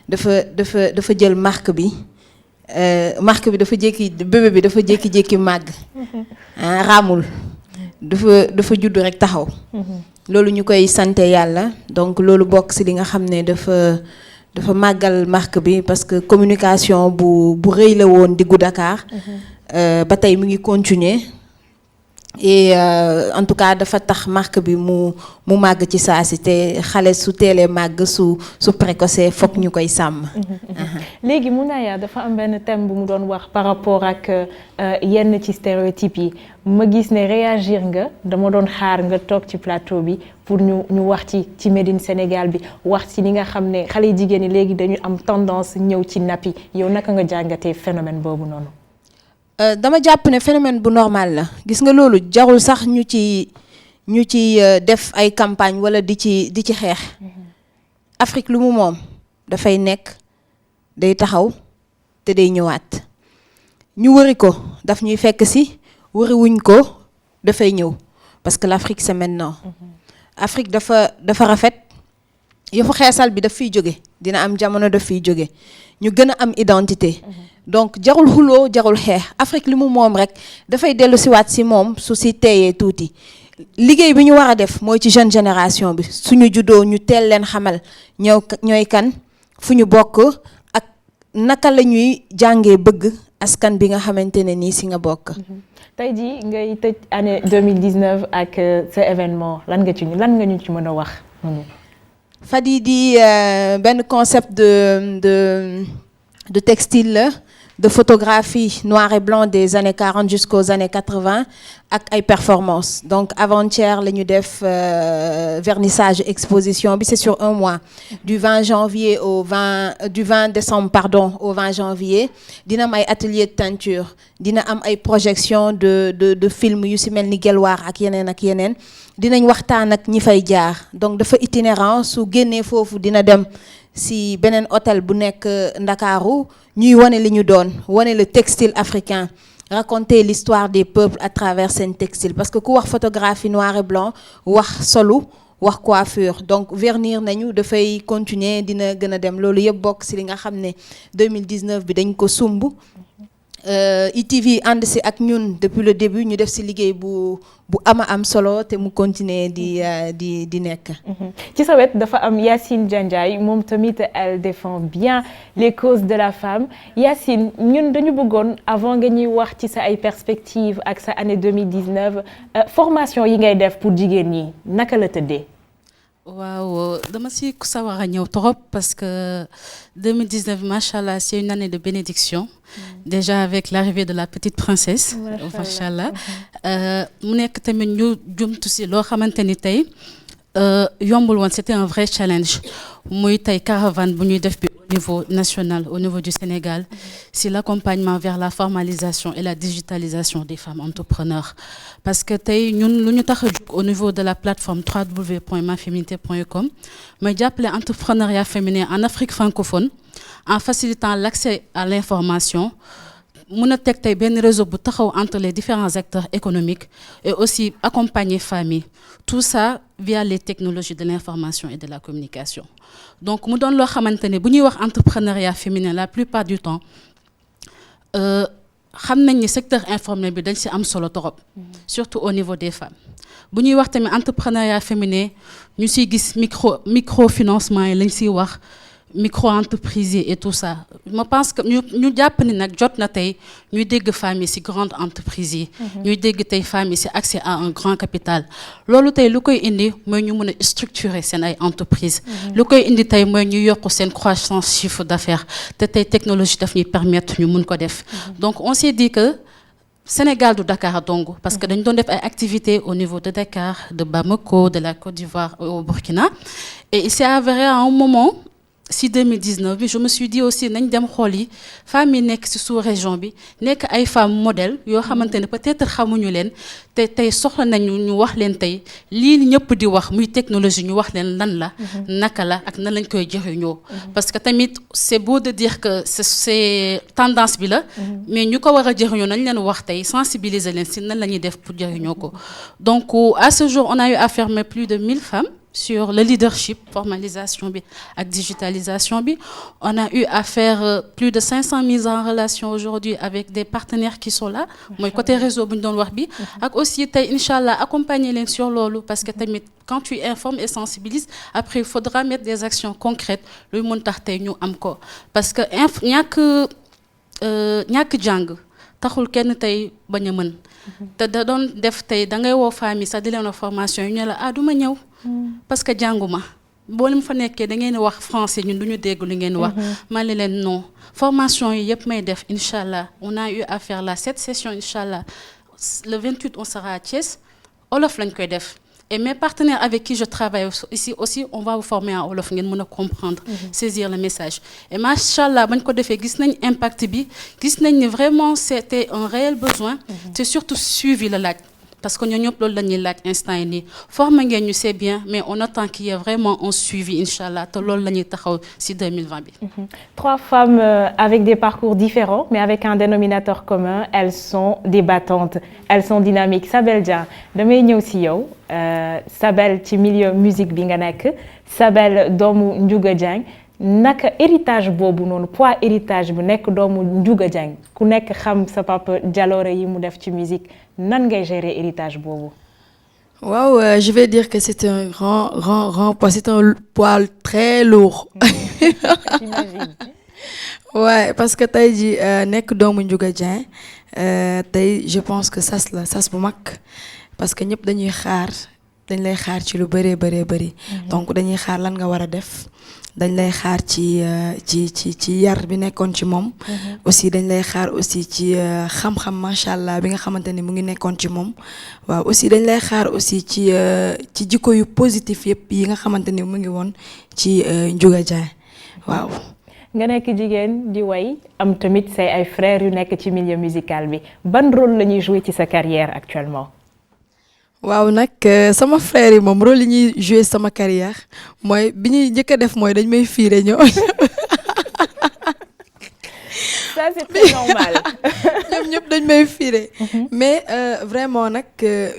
dafa jël marque bi dafa bébé bi dafa jékki-jékki màgg raamul dafa judd rek taxaw loolu ñu koy sante yàlla donc loolu bokk ci li nga xam ne dafa màggal marque bi parce que communication bu rëy la woon diggu Dakar ba tey mu ngi continuer et en tout cas dafa tax marque bi mu màgg ci saa si te xale su teelee màgg su précoce foog ñu koy sàmm. léegi Mounaya dafa am benn thème bu mu doon wax par rapport ak yenn ci stéréotypes yi ma gis ne réagir nga dama doon xaar nga toog ci plateau bi pour ñu wax ci Made in Sénégal bi wax ci li nga xam ne xale yi jigéen ñi léegi dañu am tendance ñëw ci nappi yow naka nga jàngatee phénomène boobu noonu. dama jàpp ne phénomène bu normal la gis nga loolu jarul sax ñu ci def ay campagne wala di ci xeex Afrique lu mu moom dafay nekk day taxaw te day ñëwaat ñu wëri ko daf ñuy fekk si wëri wuñ ko dafay ñëw parce que l'Afrique c'est maintenant Afrique dafa rafet yëfu xeesal bi daf fiy jóge dina am jamono daf fiy jóge ñu gën a am identité donc jarul xuloo jarul xeex Afrique li mu moom rek dafay dellu siwaat si moom su si teeyee tuuti liggéey bi ñu war a def mooy ci jeune génération bi suñu juddoo ñu teel leen xamal ñooy kan fu ñu bokk ak naka la ñuy jàngee bëgg askan bi nga xamante ne nii si nga bokk. tey jii ngay tëj année 2019 ak sa événement lan nga ñu ci mën a wax. Fadidi benn concept de textile de photographie noir et blanc des années 40 jusqu'aux années 80 ak ay performance donc avant-hier la ñu def vernissage exposition bi c'est sur un mois du 20 décembre au 20 janvier dina am ay atelier de teinture dina am ay projection de film yu si mel ni Gelwaar ak yeneen dinañ waxtaan ak ñi fay jaar donc dafa itinérant su génnee foofu dina dem si beneen hôtel bu nekk Ndakaaru ñuy wane li ñu doon wane le textile africain raconter l'histoire des peuples à travers seen textile parce que ku wax photographie noir et blanc wax solu wax coiffure donc vernir nañu dafay continuer dina gën a dem loolu yëpp bokk si li nga xam ne 2019 bi dañ ko sumb ITV ànd si ak ñun depuis le début ñu def si liggéey bu am solo te mu continuer di nekk. ci sa wet dafa am Yacine Diandiaye moom tamit elle défend bien les causes de la femme Yacine ñun dañu bëggoon avant nga ñuy wax ci sa ay perspectives ak sa année 2019 formation yi ngay def pour jigéen ñi naka la tëddee. waaw dama si sawar a ñëw trop parce que 2019 machallah c'est une année de bénédiction déjà avec l'arrivée de la petite princesse machallah mu nekk tamit ñu jumtu si loo xamante ni tey yombul woon c'était un vrai challenge muy tey caravane bu ñuy def bi niveau national, au niveau du Sénégal, c'est l'accompagnement vers la formalisation et la digitalisation des femmes entrepreneurs. Parce que nous au niveau de la plateforme www.maféminité.com, mais j'appelle l'entrepreneuriat féminin en Afrique francophone en facilitant l'accès à l'information. Nous avons un réseau entre les différents acteurs économiques et aussi accompagner les familles. Tout ça via les technologies de l'information et de la communication. Donc, nous donnons le entrepreneuriat féminin la plupart du temps. Nous le secteur informel est surtout au niveau des femmes. Si nous avons entrepreneuriat féminin, nous avons microfinancement et micro-entreprises et tout ça. Je pense que nous avons des femmes ici, grandes entreprises, nous avons des femmes ici, accès à un grand capital. Ce qui nous structurer ces entreprises. Ce qui nous une croissance chiffre d'affaires. Les technologies permettent de nous faire. Donc, on s'est dit que Sénégal de Dakar Dongo, parce que nous avons des activités au niveau de Dakar, de Bamako, de la Côte d'Ivoire au Burkina. Et il s'est avéré à un moment, si 2019 je me suis dit aussi nañ dem xol yi femmes yi nekk ci sous-région bi nekk ay femmes modèles yoo xamante ne peut-être xamuñu leen te tey soxla nañu ñu wax leen tey lii ñëpp di wax muy technologie ñu wax leen lan la naka la ak nan lañ koy jëriñoo parce que tamit c'est beau de dire que c'est tendance bi la mais ñu ko war a jëriñoo nañ leen wax tey sensibiliser leen si nan la ñuy def pour jëriñoo ko donc à ce jour on a eu à former plus de 1000 femmes sur le leadership, formalisation et digitalisation. On a eu à faire plus de 500 mises en relation aujourd'hui avec des partenaires qui sont là. Moi, côté réseau, et aussi, Inch'Allah, accompagner les sur l'eau parce que quand tu informes et sensibilises, après, il faudra mettre des actions concrètes. Le monde parce que il n'y a que jang. Taxul kenn tay baña mën te da doon def tay da ngay wo famille sa di leen formation ñu la ah duma ñew parce que janguma bo lim fa nekké da ngeen wax français ñun duñu dégg lu ngeen wax ma leen non formation yi yépp may def inchallah on a eu à faire la 7 sessions inchallah le 28 on sera à Thiès olof lañ koy def. Et mes partenaires avec qui je travaille ici aussi, on va vous former en Wolof, vous allez comprendre, saisir le message. Et machallah, quand on a fait un impact, vraiment c'était un réel besoin. C'est surtout suivi le lac. Parce qu'on y a un lac instant. Former, nous c'est bien, mais on attend qu'il y ait vraiment un suivi, Inch'Allah. C'est 2020. 3 femmes avec des parcours différents, mais avec un dénominateur commun. Elles sont débattantes, elles sont dynamiques. Sabel Dia, damay ñëw ci yow. Sabel ci milieu musique bi nga nekk. Sabel doomu Ndiouga Dieng. Naka héritage bobu non poids héritage bu nek doomu Ndiouga Dieng ku nek xam sa papa jaloore yi mu def ci musique nan ngay gérer héritage bobu. Wow, je vais dire que c'est un grand poids, c'est un poids très lourd. J'imagine. Ouais, parce que tay ji nek doomu Ndiouga Dieng tay je pense que sas bu mak parce que ñep dañ lay xaar ci lu bëree bëri donc dañuy xaar lan nga wara def dañ lay xaar ci yar bi nekkoon ci moom aussi dañ lay xaar aussi ci xam-xam machallah bi nga xamanteni mu ngi nekkoon ci moom waaw aussi dañ lay xaar aussi ci jikko yu positif yépp yi nga xamanteni mu ngi woon ci Ndiouga Dieng waaw nga nekk jigéen di way am tamit say ay frères yu nekk ci milieu musical bi ban rôle la ñuy jouer ci sa carrière actuellement. waaw nag sama frère yi moom rôle yi ñuy jouer sama carrière mooy bi ñuy njëkk a def mooy dañ may fiire ñoo ça c'est très normal ñoom ñëpp dañ may fiire mais vraiment nag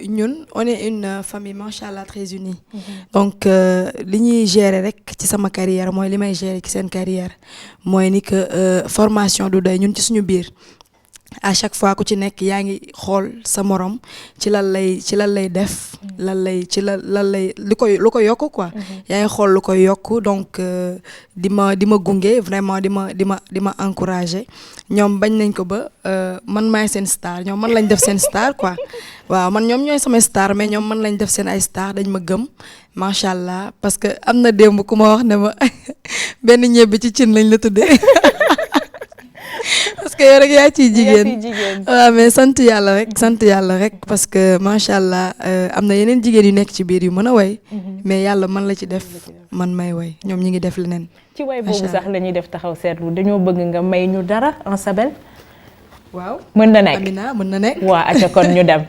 ñun on est une famille machallah très unie donc li ñuy gérer rek ci sama carrière mooy li may gérer ci seen carrière mooy ni que formation du doy ñun ci suñu biir à chaque fois ku ci nekk yaa ngi xool sa morom ci lan lay def lan lay lu ko yokk quoi yaa ngi xool lu koy yokk donc di ma gunge vraiment di ma encourager ñoom bañ nañ ko ba man maay seen star ñoom man lañ def seen star quoi waaw man ñoom ñooy sama star mais ñoom man lañ def seen ay star dañ ma gëm machallah parce que am na démb ku ma wax ne ma benn ñebbe ci cin lañ la tuddee parce que yow rek yaa ciy jigéen yaa ciy jigéen. waaw mais sant yàlla rek parce que macha allah am na yeneen jigéen yu nekk ci biir yu mën a way. mais yàlla man la ci def man may way ñoom ñi ngi def leneen. ci way boobu sax la ñuy def taxaw seetlu dañoo bëgg nga may ñu dara en sabel. waaw mën na nekk Amina mën na nekk. waa acca kon ñu dem.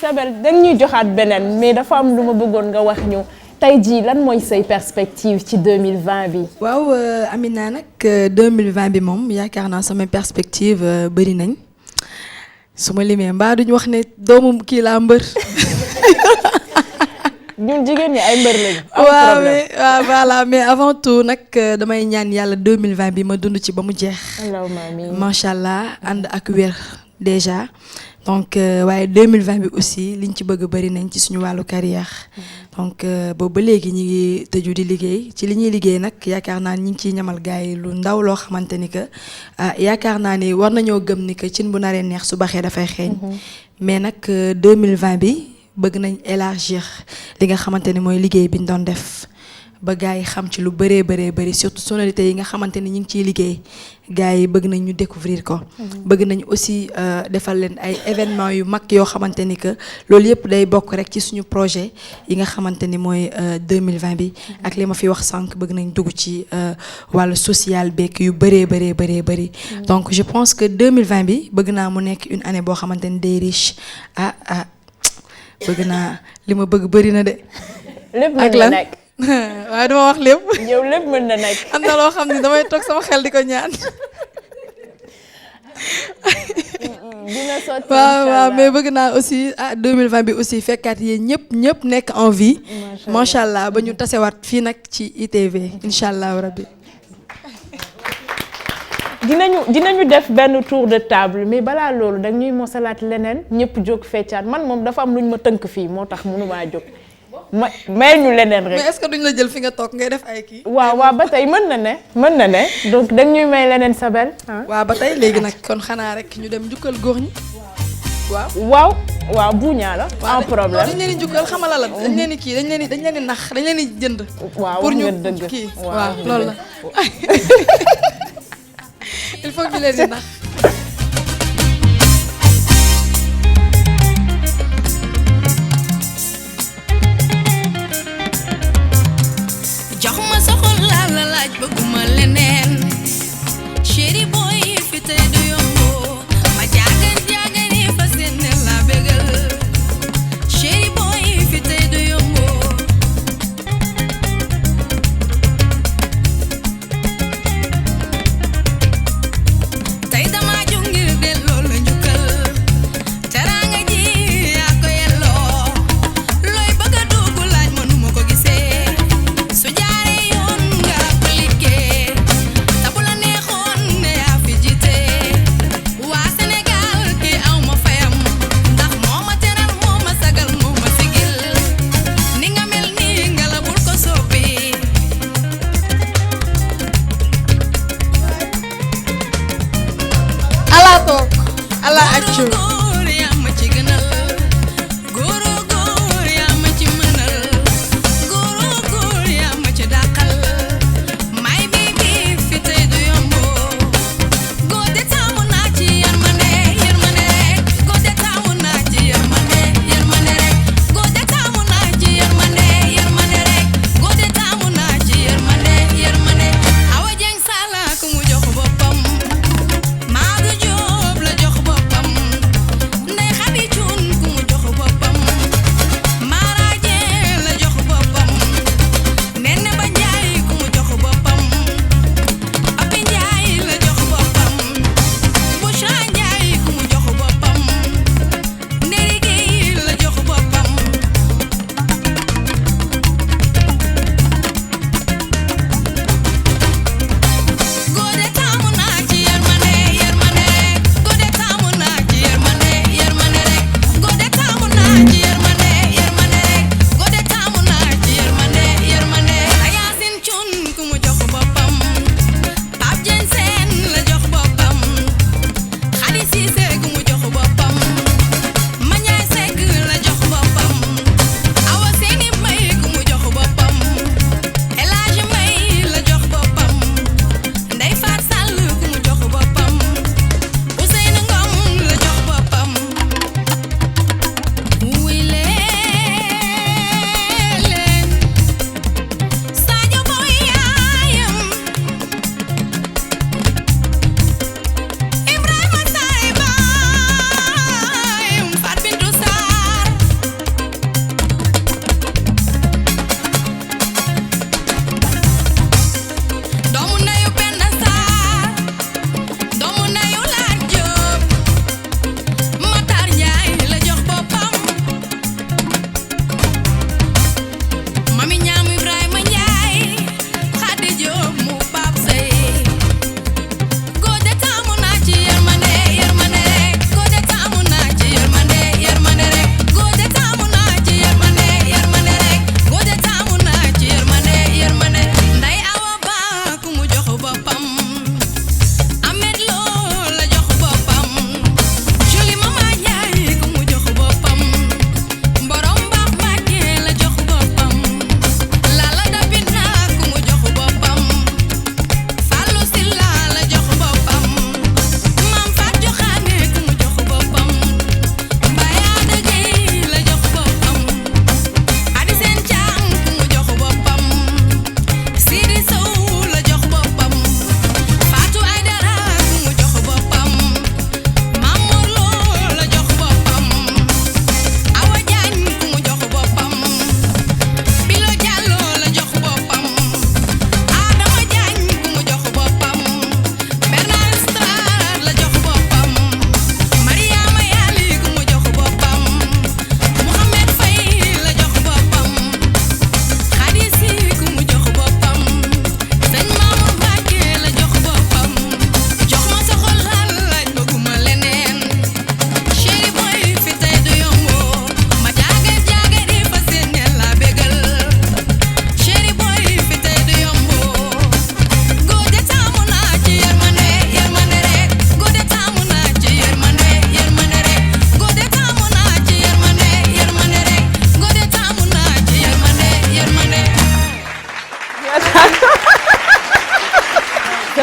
Sabel dañ ñuy joxaat beneen mais dafa am lu ma bëggoon nga wax ñu tey jii lan mooy say perspective ci 2020 bi. waaw Amina nag 2020 bi moom yaakaar naa samay perspective bëri nañ su ma limee mbaa duñu wax ne doomu kii laa mbër. ñun jigéen ñi ay mbër lañu. waaw mais waaw voilà mais avant tout nag damay ñaan yàlla 2020 bi ma dund ci ba mu jeex. allahumma amiin macha allah ànd ak wér déjà. donc waaye 2020 bi aussi liñ ci bëgg bëri nañ ci suñu wàllu carrière donc boobu ba léegi ñi ngi tëju di liggéey ci li ñuy liggéey nag yaakaar naa ñi ngi ciy ñamal gars yi lu ndaw loo xamante ni que yaakaar naa ni war nañoo gëm ni que cin bu naree neex su baxee dafay xeeñ mais nag 2020 bi bëgg nañ élargir li nga xamante ni mooy liggéey bi ñu doon def ba gars yi xam ci lu bëree bëri surtout sonorité yi nga xamante ni ñu ngi ciy liggéey gars yi bëgg nañ ñu découvrir ko. bëgg nañ aussi defal leen ay événements yu mag yoo xamante ni que loolu yëpp day bokk rek ci suñu projet yi nga xamante ni mooy 2020 bi. ak li ma fi wax sànq bëgg nañ dugg ci wàllu social beeg yu bëree bëri. donc je pense que 2020 bi bëgg naa mu nekk une année boo xamante ni day riche bëgg naa li ma bëgg bëri na de. lépp mën na nekk waaye dama wax lépp. yow lépp mën na nekk. am na loo xam ne damay toog sama xel di ko ñaan. dina sotti waaw mais bëgg naa aussi 2020 bi aussi fekkaat yéen ñëpp nekk en vie. macha allah ba ñu tasewaat fii nag ci ITV incha allah rabbi. dinañu def benn tour de table mais balaa loolu da ñuy mosalaat leneen ñëpp jóg feccaat man moom dafa am lu ñu ma tënk fii moo tax mënumaa jóg may ñu leneen rek. mais est-ce que duñ la jël fi nga toog ngay def ay kii. waaw ba tey mën na ne donc da ñuy may leneen Sabel. waaw ba tey léegi nag kon xanaa rek ñu dem njukkal góor ñi. waaw buuñaa la. en problème dañ leen di njukkal xamala la dañ leen di kii dañ leen di nax dañ leen di jënd. waaw pour ñu dëgg kii waaw loolu la. il faut que leen di nax. jox ma sa xol laa la laaj bëgguma leneen chéri boy fi tey du yombo ma jaagan yi fas yéene la bégal chéri boy fi tey du yombo tey dama jóg ngir delloo la njukkal teraanga ji yaa ko yelloo looy bëgg a dugg laaj ma nu ma ko gisee su jaaree yoon nga appliqué te bu la neexoon ne yaa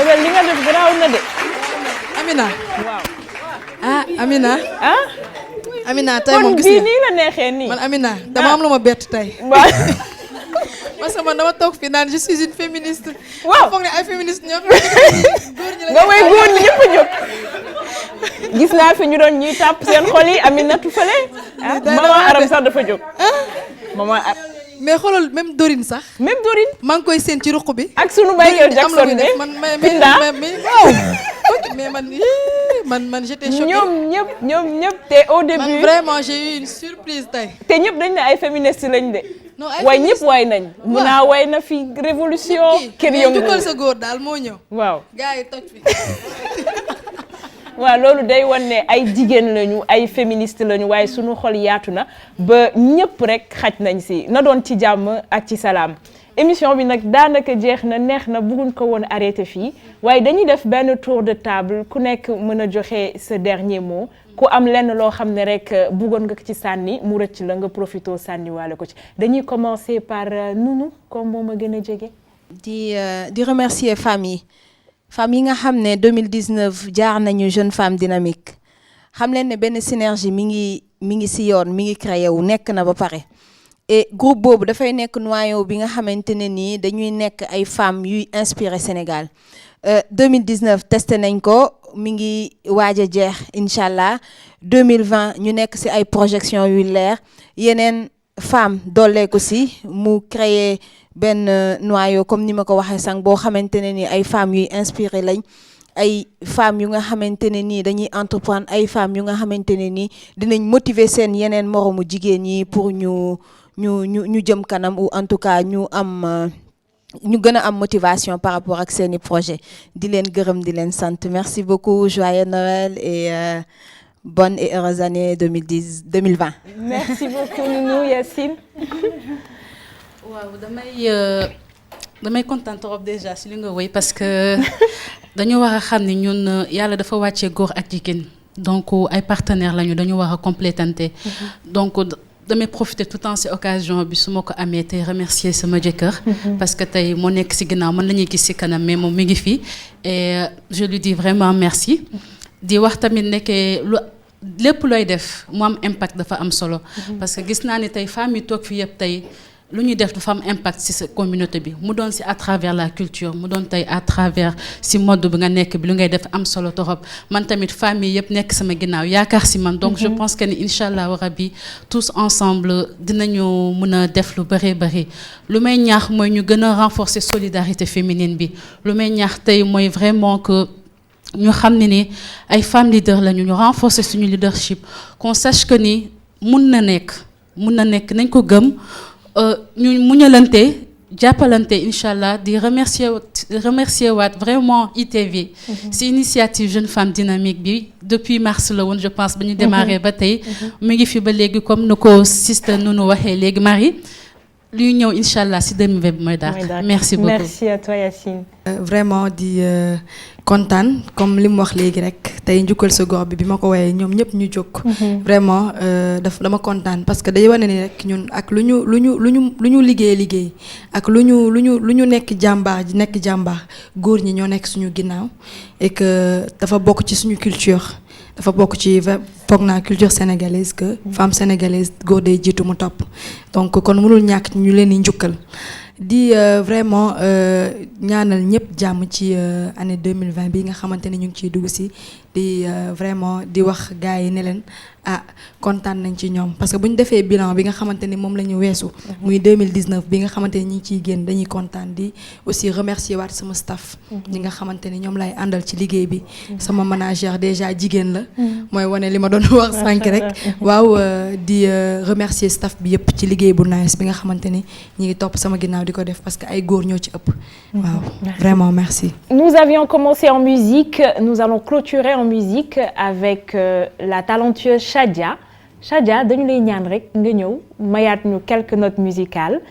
Jabel li nga def garaaw na de. Amina. waaw. ah Amina. ah. Amina tey moom gis kon bii nii la neexee nii. man Amina dama am lu ma bett tey. parce que man dama toog fii naan je suis une féministe. waaw foog ne ay féministe ñoom. nga way góor ñi ñëpp a jóg. gis naa fi ñu doon ñuy tàpp seen xol yi Aminatu fële. maman Aram sax dafa jóg. maman Aram. mais xoolal même Dorine sax. même Dorine. maa ngi koy seen ci ruq bi. ak sunu Michael Jackson bi man man j'étais choquée. ñoom ñëpp te au début. man vraiment j'ai eu une surprise tey. te ñëpp dañ ne ay féministes lañ de. non ay waaye ñëpp waay nañ. mun naa way na fi révolution. kër mais yëngu jukkal sa góor daal moo ñëw. waaw gars yi toj fi. waaw loolu day wan ne ay jigéen lañu ay féministes lañu waaye sunu xol yaatu na ba ñëpp rek xaj nañ si na doon ci jàmm ak ci salaam. émission bi nag daanaka jeex na neex na bëgguñ ko woon arrêté fii waaye dañuy def benn tour de table ku nekk mën a joxe ce dernier mot ku am lenn loo xam ne rek bëggoon nga ko ci sànni mu rëcc la nga profité sànni waale ko ci dañuy commencer par Nounou comme moom a gën a jege. di remercier famille yi nga xam ne 2019 jaar nañu jeune femme dynamique xam leen ne benn synergie mi ngi si yoon mi ngi créé wu nekk na ba pare. et groupe boobu dafay nekk noyau bi nga xamante ne nii dañuy nekk ay femmes yuy inspiré Sénégal 2019 testé nañ ko mi ngi waaj a jeex incha allah 2020 ñu nekk si ay projection yu leer yeneen femme dollee ko si mu créer benn noyau comme ni ma ko waxee sànq boo xamante ne nii ay femmes yuy inspiré lañ ay femmes yu nga xamante ne nii dañuy entreprendre ay femmes yu nga xamante ne nii dinañ motiver seen yeneen moromu jigéen ñi pour ñu jëm kanam ou en tout cas ñu gën a am motivation par rapport ak seeni projet di leen gërëm di leen sant merci beaucoup joyeux Noël et bonne et heureuse année 2020. merci beaucoup Nounou Yacine. waaw damay kontaan trop déjà si li nga woy parce que dañu war a xam ne ñun yàlla dafa wàccee góor ak jigéen donc ay partenaires lañu dañu war a complétante donc damay profiter tout le temps ci occasion bi su ma ko amee tey remercier sama jëkkër parce que tey moo nekk ci ginnaaw man la ñuy gis ci kanam mais moom mi ngi fi et je lui dis vraiment merci di wax tamit nekkee lu lépp looy def mu am impact dafa am solo parce que gis naa ne tey femmes yi toog fi yëpp tey lu ñuy def dafa am impact ci sa communauté bi mu doon ci à travers la culture mu doon tey à travers ci mode bi nga nekk bi lu ngay def am solo torop man tamit famille yëpp nekk sama ginnaaw yaakaar ci man donc je pense que ni incha allah rabbi tous ensemble dinañu mën a def lu bëree bëri lu may ñaax mooy ñu gën a renforcer solidarité féminine bi lu may ñaax tey mooy vraiment que ñu xam ne ni ay femmes leaders lañu ñu renforcer suñu leadership qu'on sache que ni mun na nekk nañ ko gëm ñu muñalante jàppalante incha allah di remercier waat vraiment ITV si initiative jeune femme dynamique bi depuis mars la woon je pense ba ñu démarré ba tey mu ngi fi ba léegi comme nu ko sister Nounou waxee léegi Marie luy ñëw incha allah si 2020 bi mooy daal merci beaucoup merci à toi Yacine. vraiment di kontaan comme li mu wax léegi rek tey njukkal sa gox bi ma ko woowee ñoom ñëpp ñu jóg. vraiment dama kontaan parce que day wane ni rek ñun ak lu ñu liggéey ak lu ñu nekk jàmbaar góor ñi ñoo nekk suñu ginnaaw et que dafa bokk ci suñu culture. dafa bokk ci foog naa culture sénégalaise que femme sénégalaise góor day jiitu mu topp donc kon mënul ñàkk ñu leen di njukkal di vraiment ñaanal ñëpp jàmm ci année 2020 bi nga xamante ne ñu ngi ciy dugg si di vraiment di wax gars yi ne leen kontaan nañ ci ñoom parce que bu ñu defee bilan bi nga xamante ni moom la ñu weesu muy 2019 bi nga xamante ni ñu ngi ciy génn dañuy kontaan di aussi remercier waat sama staff ñi nga xamante ni ñoom lay àndal ci liggéey bi sama manager déjà jigéen la mooy wane li ma doon wax sànq rek waaw di remercier staff bi yëpp ci liggéey bu nice bi nga xamante ni ñi ngi topp sama ginnaaw di ko def parce que ay góor ñoo ci ëpp waaw vraiment merci. Nous avions commencé en musique, nous allons clôturer en musique avec la talentueuse Chadia. Chadia, dañu lay ñaan rek nga ñëw mayaat ñu quelques notes musicales.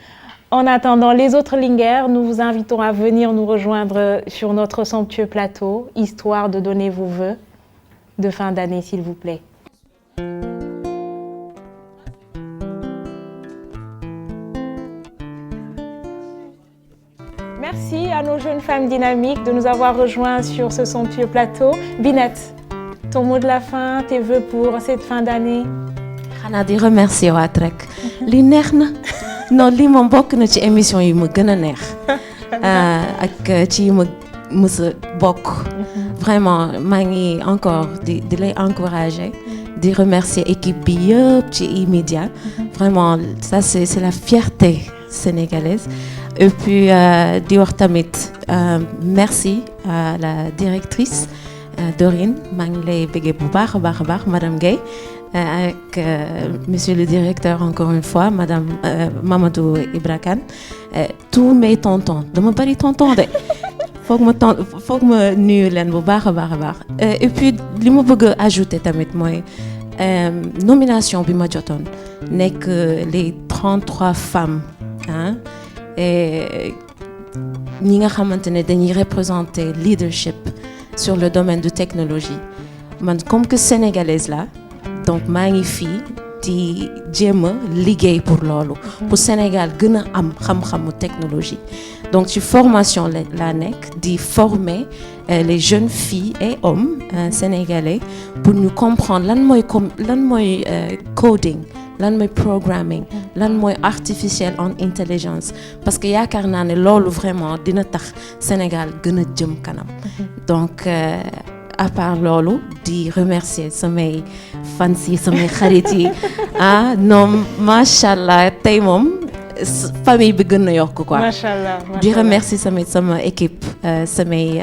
En attendant les autres linguères, nous vous invitons à venir nous rejoindre sur notre somptueux plateau, histoire de donner vos vœux de fin d'année, s'il vous plaît. Merci à nos jeunes femmes dynamiques de nous avoir rejoints sur ce somptueux plateau. Binette, ton mot de la fin, tes vœux pour cette fin d'année? xanaa di remercier waat rek li neex na non lii moom bokk na ci émission yi ma gën a neex ak ci yi ma mës a bokk vraiment maa ngi encore di lay encourager di remercier équipe bi yëpp ci E-Media vraiment ça c'est la fierté sénégalaise et puis di wax tamit merci à la directrice Dorine maa ngi lay bëggee bu baax a baax madame Guèye avec monsieur le directeur encore une fois madame Mamadou Ibra Kane tous mes tontons dama bari tonton de foog ma nuyu leen bu baax a baax et puis li ma bëgg a ajouter tamit mooy nomination bi ma jotoon nekk les 33 femmes hein et ñi nga xamante ne dañuy représenter leadership sur le domaine de technologie man comme que sénégalaise la donc maa ngi fii di jéem a liggéey pour loolu pour Sénégal gën a am xam-xamu technologie donc ci formation la nekk di former les jeunes filles et hommes sénégalais pour ñu comprendre lan mooy coding lan mooy programming lan mooy artificial intelligence parce que yaakaar naa ne loolu vraiment dina tax Sénégal gën a jëm kanam donc à part loolu di remercier samay fans yi samay xarit yi non macha allah tey moom famille bi gën a yokk quoi. macha allah di remercier sama équipe samay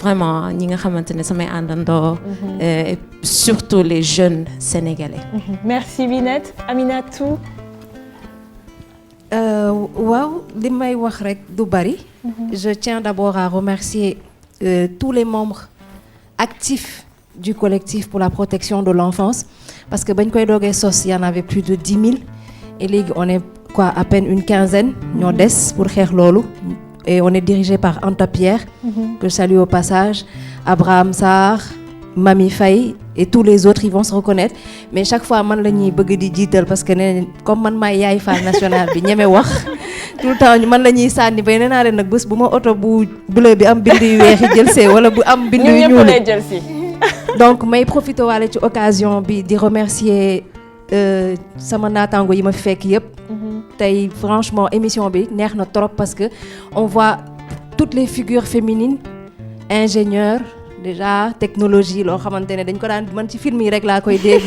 vraiment ñi nga xamante ne samay àndandoo et surtout les jeunes sénégalais. merci Binette. Aminatou. waaw li may wax rek du bari. je tiens d'abord à remercier tous les membres actifs du collectif pour la protection de l'enfance parce que bañ koy doogee sos y en avait plus de 10 000 et léegi on est à peine une quinzaine ñoo des pour xeex loolu et on est dirigé par Anta Pierre que je salue au passage, Abraham Sarr, Mami Faye et tous les autres ils vont se reconnaître mais chaque fois man la ñuy bëgg di jiital parce que nee comme man maay yaay Fall national bi ñeme wax tout le temps man la ñuy sànni bay nee naa leen nag bés bu ma oto bu bleu bi am bind yu weex yi jël see wala bu am bind yu ñuul donc may profité waale ci occasion bi di remercier sama naataango yi ma fi fekk yëpp tey franchement émission bi neex na trop parce que on voit toutes les figures féminines ingénieurs déjà technologie loo xamante ne dañ ko daan man ci film yi rek laa koy dégg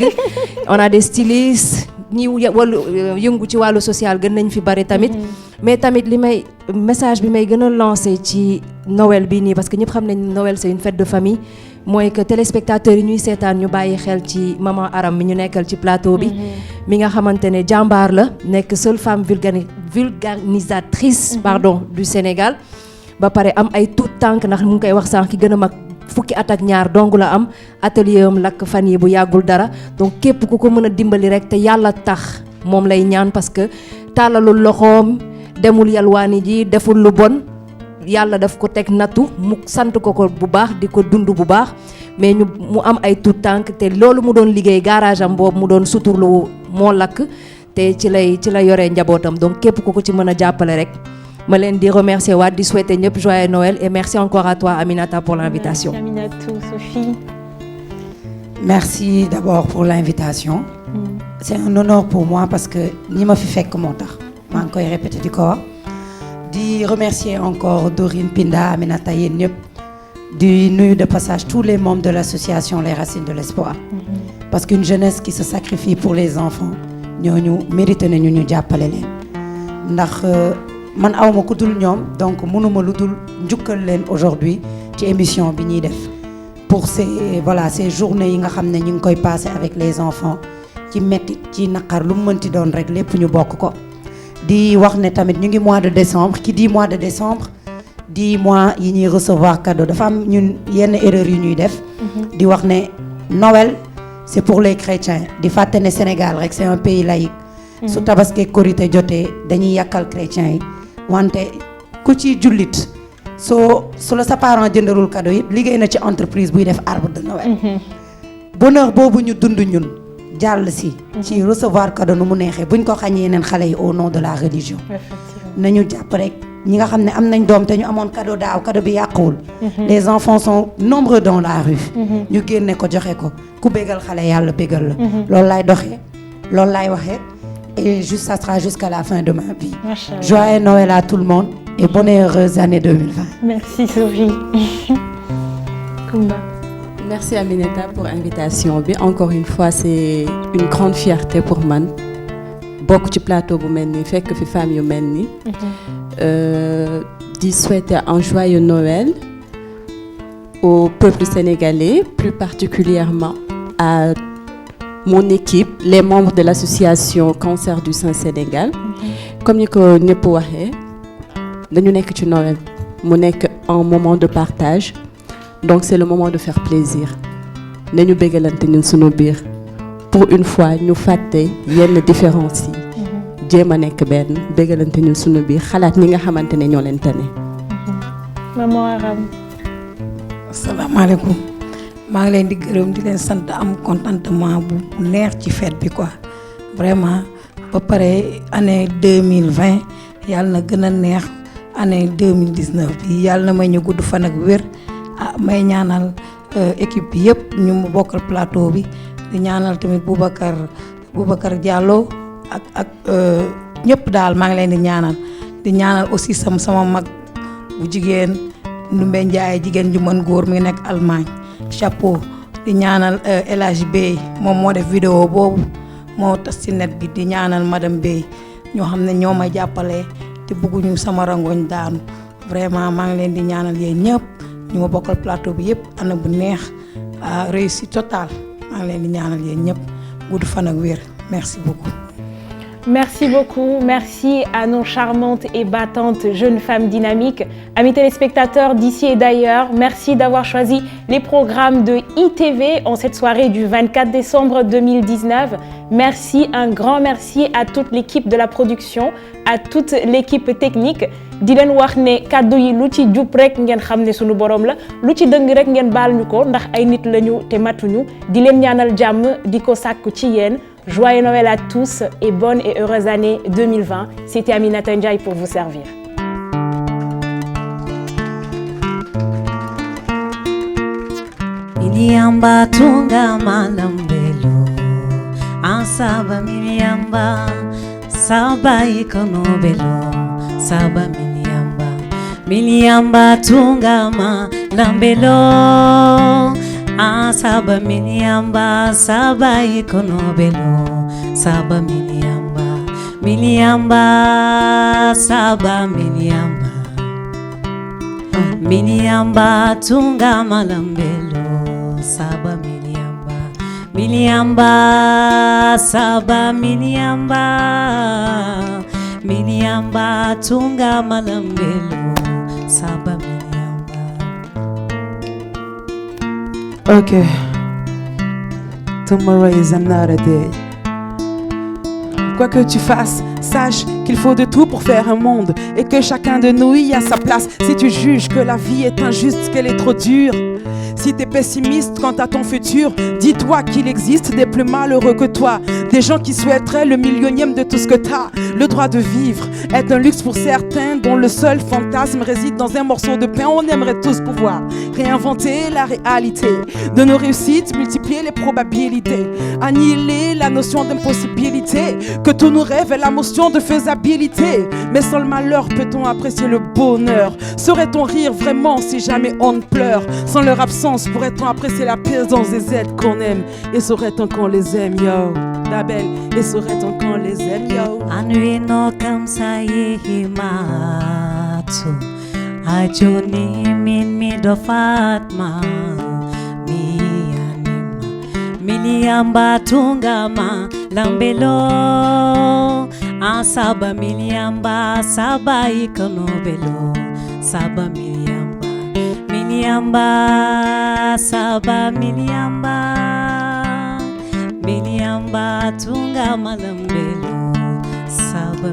on a des stylistes ñi wàllu yëngu ci wàllu social gën nañ fi bari tamit mais tamit li may message bi may gën a lancer ci Noël bi nii parce que ñëpp xam nañ Noël c'est une fête de famille mooy que téléspectateurs yi ñuy seetaan ñu bàyyi xel ci maman Aram mi ñu nekkal ci plateau bi mi nga xamante ne jàmbaar la nekk seule femme vulgarisatrice du Sénégal ba pare am ay tout tànk ndax mu ngi koy wax sànq ki gën a mag fukki at ak ñaar dong la am atelier am lakk fan yi bu yàggul dara donc képp ku ko mën a dimbali rek te yàlla tax moom lay ñaan parce que tàllalul loxoom demul yalwaani ji deful lu bon yàlla daf ko teg nattu mu sant ko bu baax di ko dund bu baax mais mu am ay tout tànk te loolu mu doon liggéey garage am boobu mu doon suturlu moo lakk te ci la yoree njabootam donc képp ku ko ci mën a jàppale rek ma leen di remercier waat di souhaiter ñëpp joyeux Noël et merci encore à toi Aminata pour l'invitation. Merci Aminatou. Sophie. Merci d'abord pour l'invitation. C'est un honneur pour moi parce que ñi ma fi fekk moo tax maa ngi koy répéter di ko wax di remercier encore Dorine Pinda Aminata yéen ñëpp di nuyu de passage tous les membres de l'association Les Racines de l'Espoir parce qu'une jeunesse qui se sacrifie pour les enfants ñooñu mérité nañu ñu jàppale leen ndax man awma ku dul ñoom donc mënuma lu dul njukkal leen aujourd'hui ci émission bi ñuy def pour ces journées yi nga xam ne ñu ngi koy passer avec les enfants ci metti ci naqar lu mu mënti doon rek lépp ñu bokk ko di wax ne tamit ñu ngi mois de décembre qui dit mois de décembre di mois yi ñuy recevoir cadeau dafa am ñun yenn erreur yu ñuy def di wax ne Noël c'est pour les chrétiens di fàtte ne Sénégal rek c'est un pays laïque su tabaski korité jotee dañuy yàkkal chrétiens yi wante ku ci jullit su la sa parent jëndalul cadeau yi liggéey na ci entreprise buy def arbre de Noël bonheur boobu ñu dund ñun jàll si ci recevoir cadeau nu mu neexee buñ ko xañee yeneen xale yi au nom de la religion nañu jàpp rek ñi nga xam ne am nañ doom te ñu amoon cadeau daaw cadeau bi yàquwul. Les enfants sont nombreux dans la rue. ñu génne ko joxe ko ku bégal xale yàlla bégal la. loolu laay doxee loolu laay waxee et juste ça sera jusqu'à la fin de ma vie. Joyeux Noël à tout le monde et bonne et heureuse année 2020. Merci Sophie. Kumba. Merci Aminata pour l'invitation. Encore une fois, c'est une grande fierté pour moi. Beaucoup de plateaux bu mel nii fekk fi femmes yu mel nii. Di souhaiter un joyeux Noël au peuple sénégalais, plus particulièrement à mon équipe, les membres de l'association Cancer du Sein Sénégal. Comme ni ko ñëpp waxee dañu nekk ci Noël mu nekk un moment de partage. Donc c'est le moment de faire plaisir nañu bégalante ñun sunu biir pour une fois ñu fàtte yenn différence yi jéem a nekk benn bégalante ñun sunu biir xalaat ñi nga xamante ne ñoo leen tane. Maman Aram. asalaamaaleykum maa ngi leen di gërëm di leen sant am contentement bu neex ci fête bi quoi vraiment ba pare année 2020 yàlla na gën a neex année 2019 bi yàlla na may ñu gudd fan ak wér. may ñaanal équipe bi yëpp ñu mu bokkal plateau bi di ñaanal tamit Boubacar Diallo ak ñëpp daal maa ngi leen di ñaanal aussi sama mag bu jigéen Ndumbe Ndiaye jigéen ju mën góor mi ngi nekk Allemagne chapeau di ñaanal El Hadj Bey moom moo def vidéo boobu moo tas ci net bi di ñaanal madame Bey ñoo xam ne ñoo may jàppale te bëgguñu sama rangoñ daanu vraiment maa ngi leen di ñaanal yéen ñëpp. ñu ma bokkal plateau bi yëpp ana bu neex réussite totale maa ngi leen di ñaanal yéen ñëpp gudd fan ak wér merci beaucoup. Merci beaucoup, merci à nos charmantes et battantes jeunes femmes dynamiques. Amis téléspectateurs d'ici et d'ailleurs, merci d'avoir choisi les programmes de ITV en cette soirée du 24 décembre 2019. Merci, un grand merci à toute l'équipe de la production, à toute l'équipe technique. Di leen wax ne kàddu yi lu ci jub rek ngeen xam ne sunu borom la lu ci dëng rek ngeen baal ñu ko ndax ay nit lañu te matuñu di leen ñaanal jàmm di ko sàkku ci yéen. Joyeux Noël à tous et bonne et heureuse année 2020. C'était Aminata Ndiaye pour vous servir. Miliamba tunga malambelo Asaba miliamba Saba ikonobelo Saba miliamba tunga malambelo Saba miliamba Saba ikonobelo Saba miliamba Saba miliamba tunga malambelo Saba miliamba Saba miliamba tunga malambelo Saba miliamba. Okay. Tomorrow is another day. Quoi que tu fasses, sache qu'il faut de tout pour faire un monde et que chacun de nous y a sa place. Si tu juges que la vie est injuste, qu'elle est trop dure, si t'es pessimiste quant à ton futur, dis-toi qu'il existe des plus malheureux que toi, des gens qui souhaiteraient le millionième de tout ce que t'as. Le droit de vivre est un luxe pour certains dont le seul fantasme réside dans un morceau de pain. On aimerait tous pouvoir réinventer la réalité de nos réussites, multiplier les probabilités, annihiler la notion d'impossibilité, que tous nos rêves aient la notion de faisabilité. Mais sans le malheur peut-on apprécier le bonheur? Saurait-on rire vraiment si jamais on pleure? Sans leur absence pourrait-on apprécier la présence des êtres qu'on aime? Et saurait-on qu'on les aime, yo? La belle, et saurait-on qu'on les aime, yo? Anuino kamsayi himatu Ajuni min do Fatma Miliamba tungama lambelo Saba miliamba Saba ikonobelo Saba miliamba Saba miliamba tunga malambelo Saba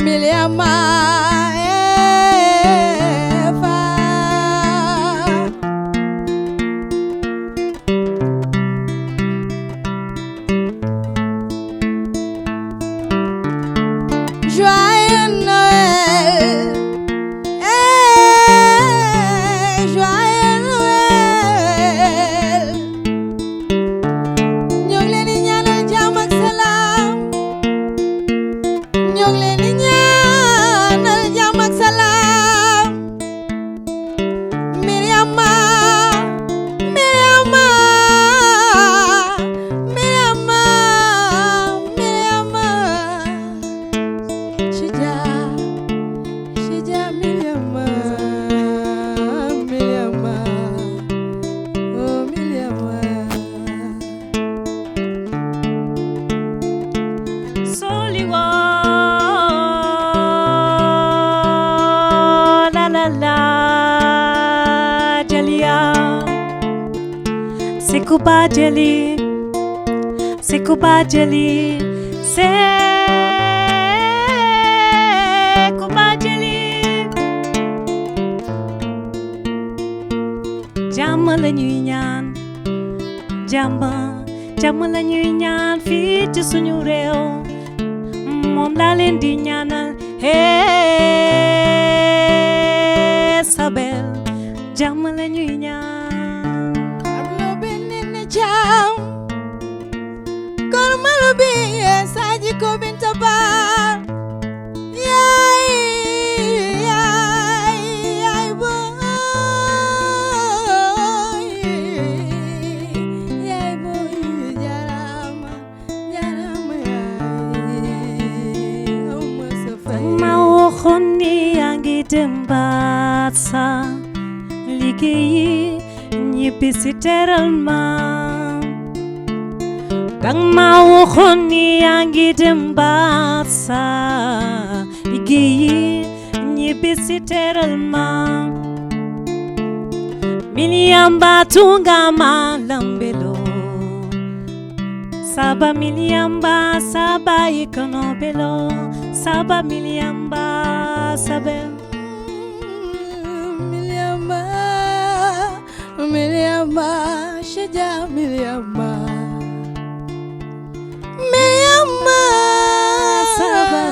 Miliamba la jalia sekuba jali sekuba jali sekuba jali jàmm la ñuy ñaan jàmm la ñuy ñaan fii ci suñu réew moom laa leen di ñaanal Sabel jàmm la ñuy ñaan ablo benene jam kormalo bi saji ko binta bar yaay boy jarama ma waxoon ni yaa ngi dem baat sa liggéeyi ñibbi si teral ma dang ma waxoon ni yaa ngi dem baat sa liggéeyi ñibbi si teral ma miliamba tunga ma lambelo saba miliamba saba ikonobelo saba miliamba sabel miliamba shaja miliamba saba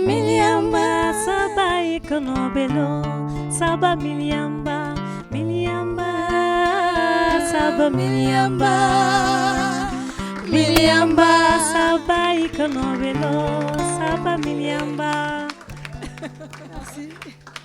miliamba saba ikonobelo saba miliamba saba miliamba saba ikonobelo saba miliamba. Merci.